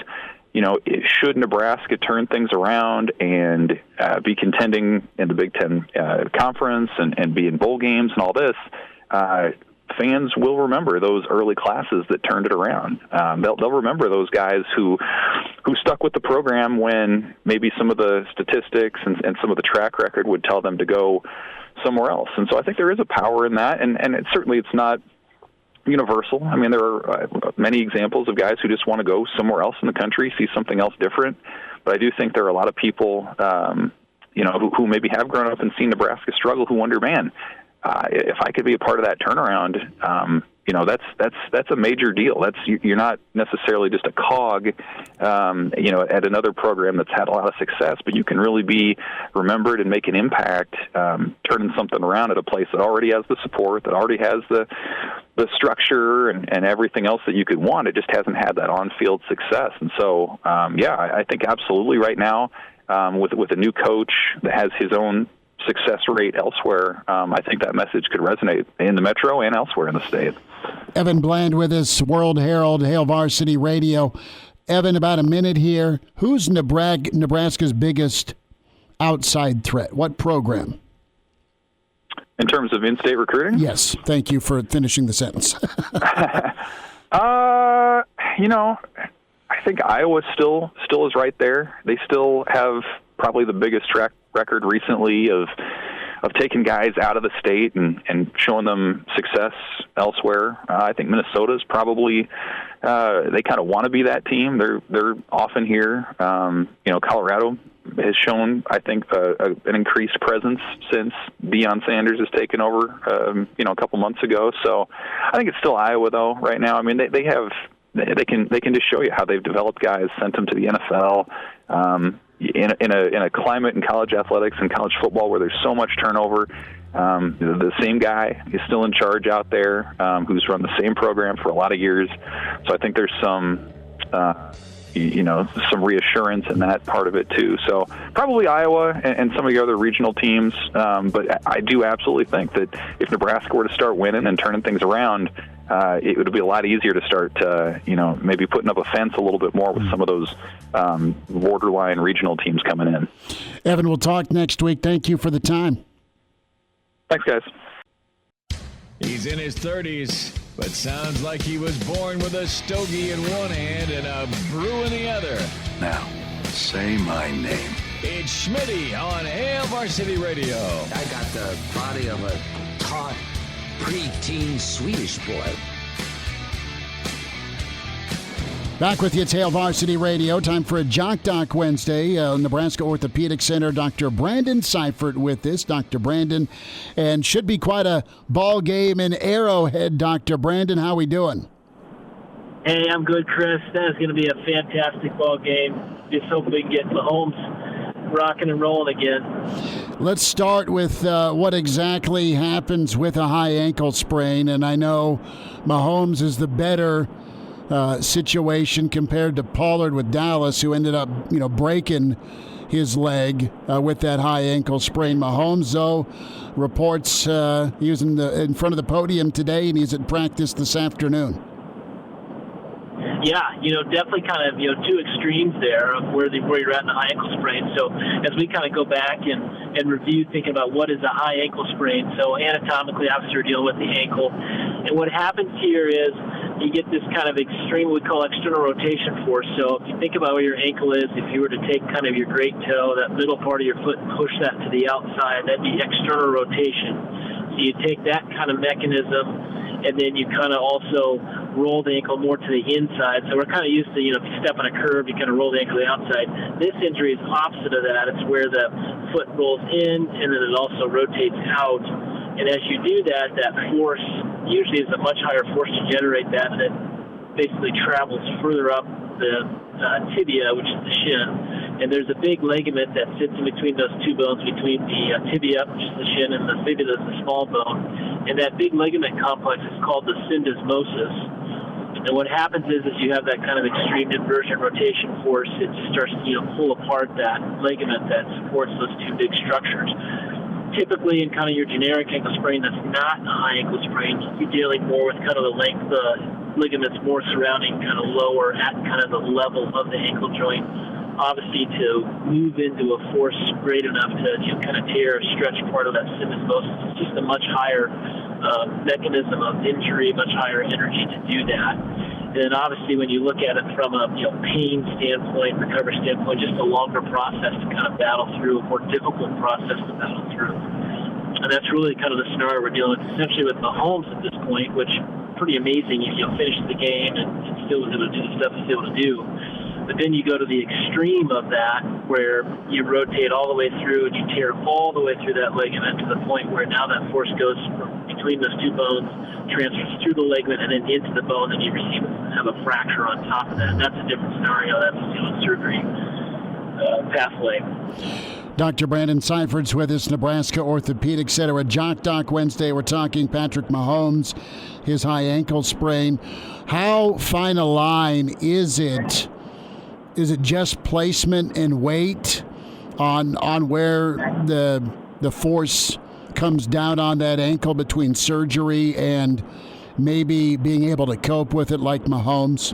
should Nebraska turn things around and be contending in the Big Ten Conference and be in bowl games and all this, fans will remember those early classes that turned it around. They'll remember those guys who stuck with the program when maybe some of the statistics and some of the track record would tell them to go somewhere else. And so I think there is a power in that, and it's not universal. I mean, there are many examples of guys who just want to go somewhere else in the country, see something else different. But I do think there are a lot of people, who maybe have grown up and seen Nebraska struggle, who wonder, man, if I could be a part of that turnaround, that's a major deal. You're not necessarily just a cog, at another program that's had a lot of success, but you can really be remembered and make an impact, turning something around at a place that already has the support, that already has the structure and everything else that you could want. It just hasn't had that on-field success. And so, I think absolutely right now, with a new coach that has his own success rate elsewhere, I think that message could resonate in the Metro and elsewhere in the state. Evan Bland with us, World Herald, Hail Varsity Radio. Evan, about a minute here. Who's Nebraska's biggest outside threat? What program? In terms of in-state recruiting? Yes. Thank you for finishing the sentence. I think Iowa still is right there. They still have probably the biggest track record recently of taking guys out of the state and showing them success elsewhere. I think Minnesota's probably they kind of want to be that team. They're often here. Colorado has shown, I think, an increased presence since Deion Sanders has taken over, a couple months ago. So I think it's still Iowa though right now. I mean, they can just show you how they've developed guys, sent them to the NFL. In a climate in college athletics and college football where there's so much turnover, the same guy is still in charge out there, who's run the same program for a lot of years. So I think there's some reassurance in that part of it too. So probably Iowa and some of the other regional teams. But I do absolutely think that if Nebraska were to start winning and turning things around, it would be a lot easier to start, maybe putting up a fence a little bit more with some of those borderline regional teams coming in. Evan, we'll talk next week. Thank you for the time. Thanks, guys. He's in his 30s, but sounds like he was born with a stogie in one hand and a brew in the other. Now, say my name. It's Schmitty on Hail Varsity Radio. I got the body of a taut, preteen Swedish boy. Back with you, it's Hail Varsity Radio. Time for a Jock Doc Wednesday. Nebraska Orthopedic Center, Dr. Brandon Seifert with this. Dr. Brandon, and should be quite a ball game in Arrowhead. Dr. Brandon, how we doing? Hey, I'm good, Chris. That is going to be a fantastic ball game. Just hope we can get Mahomes rocking and rolling again. Let's start with what exactly happens with a high ankle sprain. And I know Mahomes is the better situation compared to Pollard with Dallas, who ended up, breaking his leg with that high ankle sprain. Mahomes, though, reports he was in front of the podium today, and he's at practice this afternoon. Yeah, definitely kind of, two extremes there of where you're at in the high ankle sprain. So as we kind of go back and review thinking about what is a high ankle sprain, so anatomically, obviously, we're dealing with the ankle. And what happens here is you get this kind of extreme, we call external rotation force. So if you think about where your ankle is, if you were to take kind of your great toe, that middle part of your foot, and push that to the outside, that'd be external rotation. So you take that kind of mechanism, and then you kind of also roll the ankle more to the inside. So we're kind of used to, if you step on a curve, you kind of roll the ankle to the outside. This injury is opposite of that. It's where the foot rolls in, and then it also rotates out. And as you do that, that force usually is a much higher force to generate that, and it basically travels further up the tibia, which is the shin. And there's a big ligament that sits in between those two bones, between the tibia, which is the shin, and the fibula, the small bone. And that big ligament complex is called the syndesmosis. And what happens is you have that kind of extreme inversion rotation force. It starts to pull apart that ligament that supports those two big structures. Typically, in kind of your generic ankle sprain that's not a high ankle sprain, you're dealing more with kind of the length, ligaments more surrounding kind of lower at kind of the level of the ankle joint. Obviously, to move into a force great enough to kind of tear or stretch part of that syndesmosis, it's just a much higher mechanism of injury, much higher energy to do that. And then obviously when you look at it from a pain standpoint, recovery standpoint, just a longer process to kind of battle through, a more difficult process to battle through. And that's really kind of the scenario we're dealing with essentially with Mahomes at this point, which pretty amazing. He finished the game and still was able to do the stuff he's able to do. But then you go to the extreme of that where you rotate all the way through and you tear all the way through that ligament to the point where now that force goes from between those two bones, transfers through the ligament and then into the bone, and you have a fracture on top of that. And that's a different scenario. That's a surgery pathway. Dr. Brandon Seifert's with us, Nebraska Orthopedic Center. At Jock Doc Wednesday, we're talking Patrick Mahomes, his high ankle sprain. How fine a line is it? Is it just placement and weight on where the force comes down on that ankle between surgery and maybe being able to cope with it like Mahomes?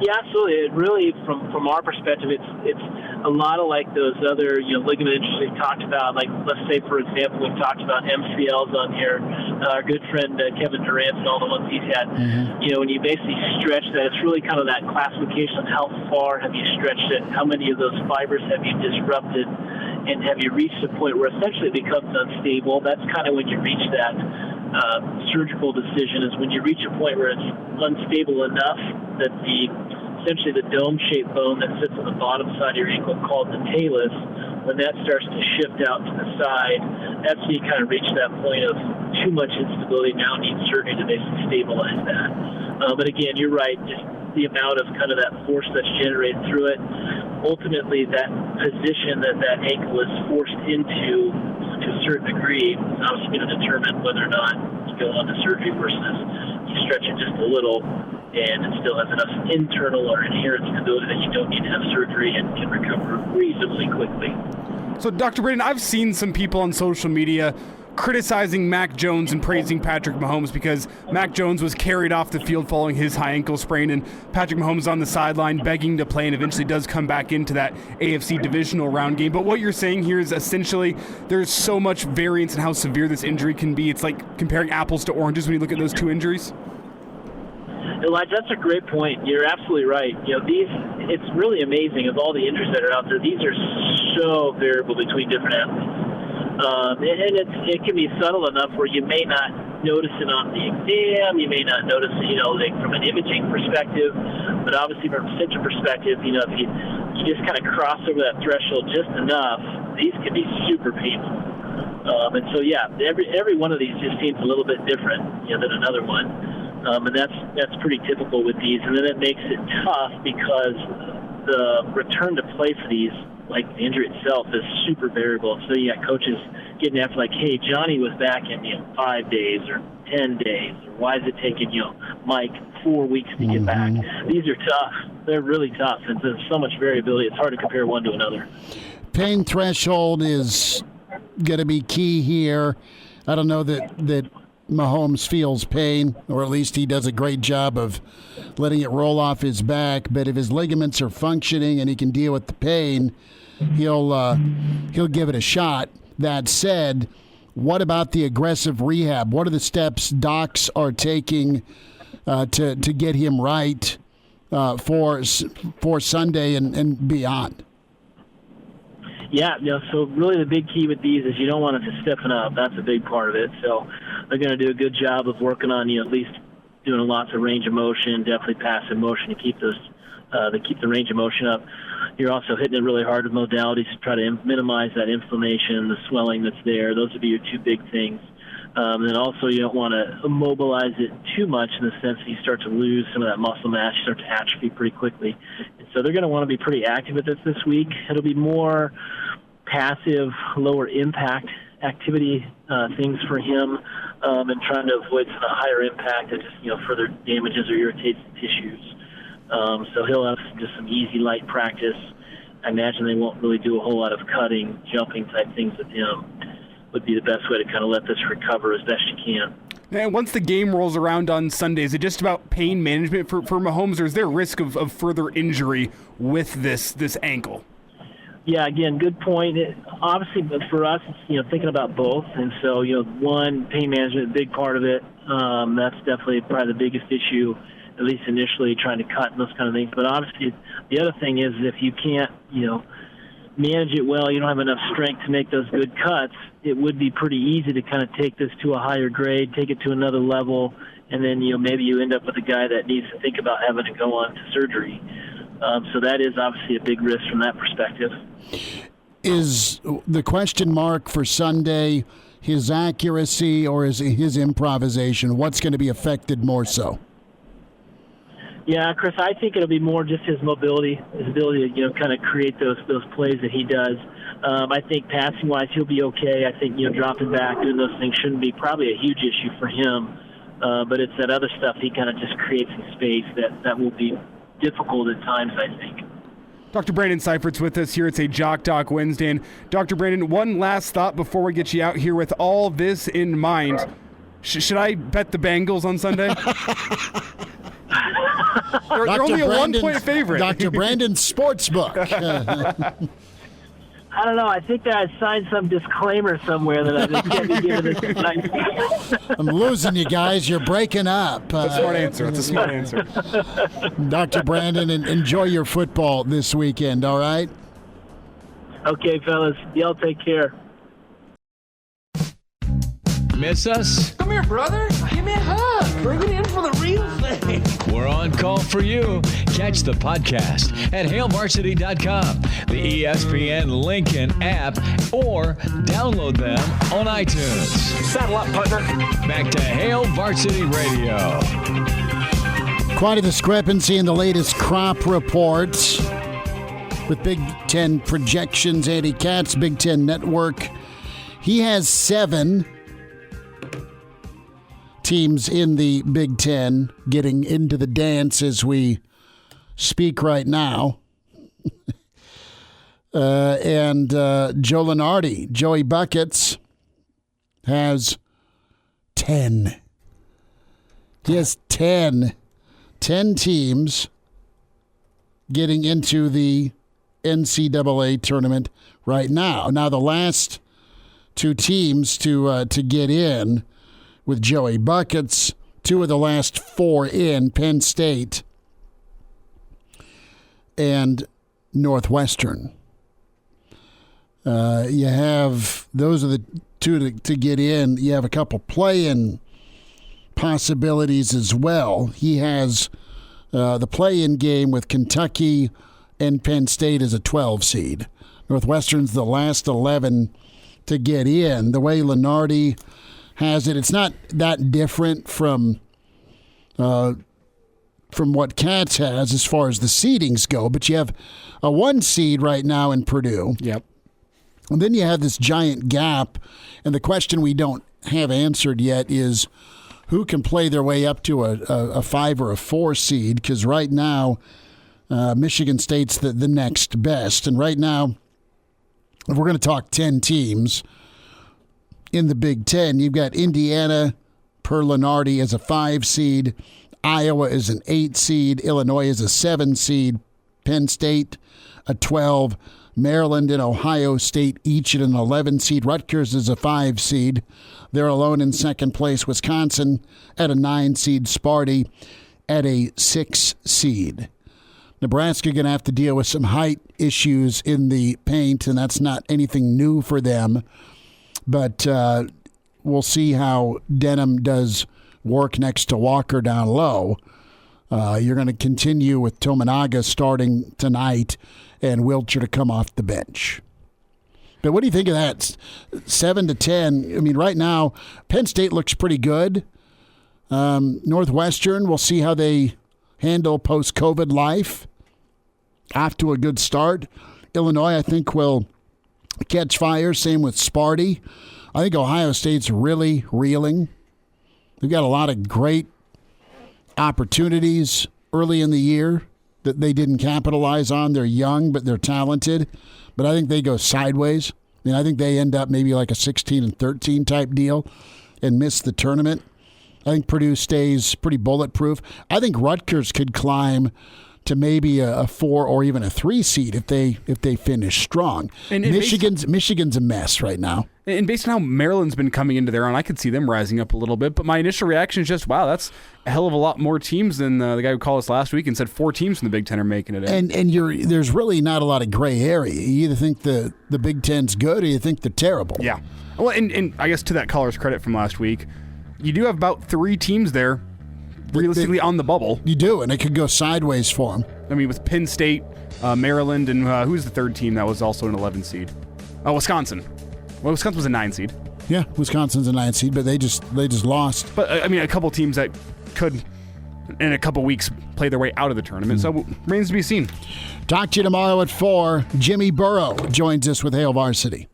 Yeah, absolutely. It really, from our perspective, it's a lot of like those other ligament injuries we've talked about. Like, let's say, for example, we've talked about MCLs on here. Our good friend Kevin Durant and all the ones he's had. Mm-hmm. When you basically stretch that, it's really kind of that classification of how far have you stretched it, how many of those fibers have you disrupted, and have you reached a point where essentially it becomes unstable. That's kind of when you reach that surgical decision, is when you reach a point where it's unstable enough that essentially the dome-shaped bone that sits on the bottom side of your ankle, called the talus, when that starts to shift out to the side, that's when you kind of reach that point of too much instability, now needs surgery to basically stabilize that. But again, you're right, just the amount of kind of that force that's generated through it, ultimately that position that ankle is forced into to a certain degree is obviously going to determine whether or not you go on to surgery versus you stretch it just a little and it still has enough internal or inherent stability that you don't need to have surgery and can recover reasonably quickly. So, Dr. Braden, I've seen some people on social media criticizing Mac Jones and praising Patrick Mahomes because Mac Jones was carried off the field following his high ankle sprain, and Patrick Mahomes on the sideline begging to play and eventually does come back into that AFC divisional round game. But what you're saying here is essentially there's so much variance in how severe this injury can be. It's like comparing apples to oranges when you look at those two injuries. Elijah, that's a great point. You're absolutely right. It's really amazing of all the injuries that are out there. These are so variable between different athletes. And it can be subtle enough where you may not notice it on the exam, you may not notice it, like from an imaging perspective, but obviously from a symptom perspective, if you just kind of cross over that threshold just enough, these can be super painful. And so, yeah, every one of these just seems a little bit different, than another one. And that's pretty typical with these. And then it makes it tough because the return to play for these, like the injury itself, is super variable. So you got coaches getting after like, hey, Johnny was back in 5 days or 10 days, or why is it taking Mike 4 weeks to get back? These are tough. They're really tough, and there's so much variability. It's hard to compare one to another. Pain threshold is going to be key here. I don't know that Mahomes feels pain, or at least he does a great job of letting it roll off his back. But if his ligaments are functioning and he can deal with the pain, he'll give it a shot. That said, what about the aggressive rehab? What are the steps docs are taking to get him right for Sunday and beyond? Yeah, so really the big key with these is you don't want it to stiffen up. That's a big part of it. So they're going to do a good job of working on at least doing lots of range of motion, definitely passive motion to keep the range of motion up. You're also hitting it really hard with modalities to try to minimize that inflammation, the swelling that's there. Those would be your two big things. And then also you don't want to immobilize it too much in the sense that you start to lose some of that muscle mass, you start to atrophy pretty quickly. And so they're going to want to be pretty active with this week. It'll be more passive, lower impact activity things for him, and trying to avoid some higher impact that just further damages or irritates the tissues. So he'll have just some easy, light practice. I imagine they won't really do a whole lot of cutting, jumping type things with him. Would be the best way to kind of let this recover as best you can. And once the game rolls around on Sunday, is it just about pain management for Mahomes, or is there risk of further injury with this ankle? Yeah, again, good point. Obviously, but for us, it's, thinking about both. And so, one, pain management, a big part of it. That's definitely probably the biggest issue, at least initially, trying to cut and those kind of things. But obviously, the other thing is if you can't, manage it well, you don't have enough strength to make those good cuts, it would be pretty easy to kind of take this to a higher grade, take it to another level, and then, maybe you end up with a guy that needs to think about having to go on to surgery. So that is obviously a big risk from that perspective. Is the question mark for Sunday his accuracy or is his improvisation? What's going to be affected more so? Yeah, Chris, I think it'll be more just his mobility, his ability to, kind of create those plays that he does. I think passing-wise, he'll be okay. I think, dropping back, doing those things shouldn't be probably a huge issue for him. But it's that other stuff he kind of just creates in space that will be difficult at times, I think. Dr. Brandon Seifert's with us here. It's a Jock Doc Wednesday. And Dr. Brandon, one last thought before we get you out here with all this in mind. Should I bet the Bengals on Sunday? They're only a 1-point favorite. Dr. Brandon's Sportsbook. I don't know. I think that I signed some disclaimer somewhere that I just can't be given this tonight. I'm losing you guys. You're breaking up. That's a smart answer. It's a smart answer. Dr. Brandon, enjoy your football this weekend, all right? Okay, fellas. Y'all take care. Miss us? Come here, brother. Give me a hug. Bring it in for the real thing. We're on call for you. Catch the podcast at HailVarsity.com, the ESPN Lincoln app, or download them on iTunes. Saddle up, partner. Back to Hail Varsity Radio. Quite a discrepancy in the latest crop reports with Big Ten projections. Andy Katz, Big Ten Network. He has 7 teams in the Big Ten getting into the dance as we speak right now. And Joe Lunardi, Joey Buckets, has 10. He has 10 teams getting into the NCAA tournament right now. Now, the last 2 teams to get in with Joey Buckets, 2 of the last 4 in, Penn State and Northwestern. You have, those are the 2 to get in. You have a couple play-in possibilities as well. He has the play-in game with Kentucky and Penn State as a 12 seed. Northwestern's the last 11 to get in. The way Lunardi has it, it's not that different from what Katz has as far as the seedings go, but you have a 1 seed right now in Purdue. Yep. And then you have this giant gap, and the question we don't have answered yet is who can play their way up to a 5 or a 4 seed, because right now Michigan State's the next best. And right now, if we're going to talk 10 teams in the Big Ten, you've got Indiana per Lunardi as a 5 seed, Iowa is an 8 seed, Illinois is a 7 seed, Penn State a 12, Maryland and Ohio State each at an 11 seed, Rutgers is a 5 seed, they're alone in second place, Wisconsin at a 9 seed, Sparty at a 6 seed. Nebraska going to have to deal with some height issues in the paint, and that's not anything new for them. But we'll see how Denham does work next to Walker down low. You're going to continue with Tominaga starting tonight and Wiltshire to come off the bench. But what do you think of that? 7-10. I mean, right now, Penn State looks pretty good. Northwestern, we'll see how they handle post-COVID life. Off to a good start. Illinois, I think, will catch fire. Same with Sparty. I think Ohio State's really reeling. They've got a lot of great opportunities early in the year that they didn't capitalize on. They're young, but they're talented. But I think they go sideways. I mean, I think they end up maybe like a 16-13 type deal and miss the tournament. I think Purdue stays pretty bulletproof. I think Rutgers could climb to maybe a 4 or even a 3 seed if they finish strong. And Michigan's a mess right now. And based on how Maryland's been coming into their own, I could see them rising up a little bit. But my initial reaction is just, wow, that's a hell of a lot more teams than the guy who called us last week and said 4 teams from the Big Ten are making it in. And there's really not a lot of gray area. You either think the Big Ten's good or you think they're terrible. Yeah. Well, and I guess to that caller's credit from last week, you do have about 3 teams there realistically on the bubble. You do, and it could go sideways for them. I mean, with Penn State, Maryland, and who's the third team that was also an 11 seed? Oh, Wisconsin. Well, Wisconsin was a 9 seed. Yeah, Wisconsin's a 9 seed, but they just lost. But I mean, a couple teams that could, in a couple weeks, play their way out of the tournament. So remains to be seen. Talk to you tomorrow at 4. Jimmy Burrow joins us with Hail Varsity.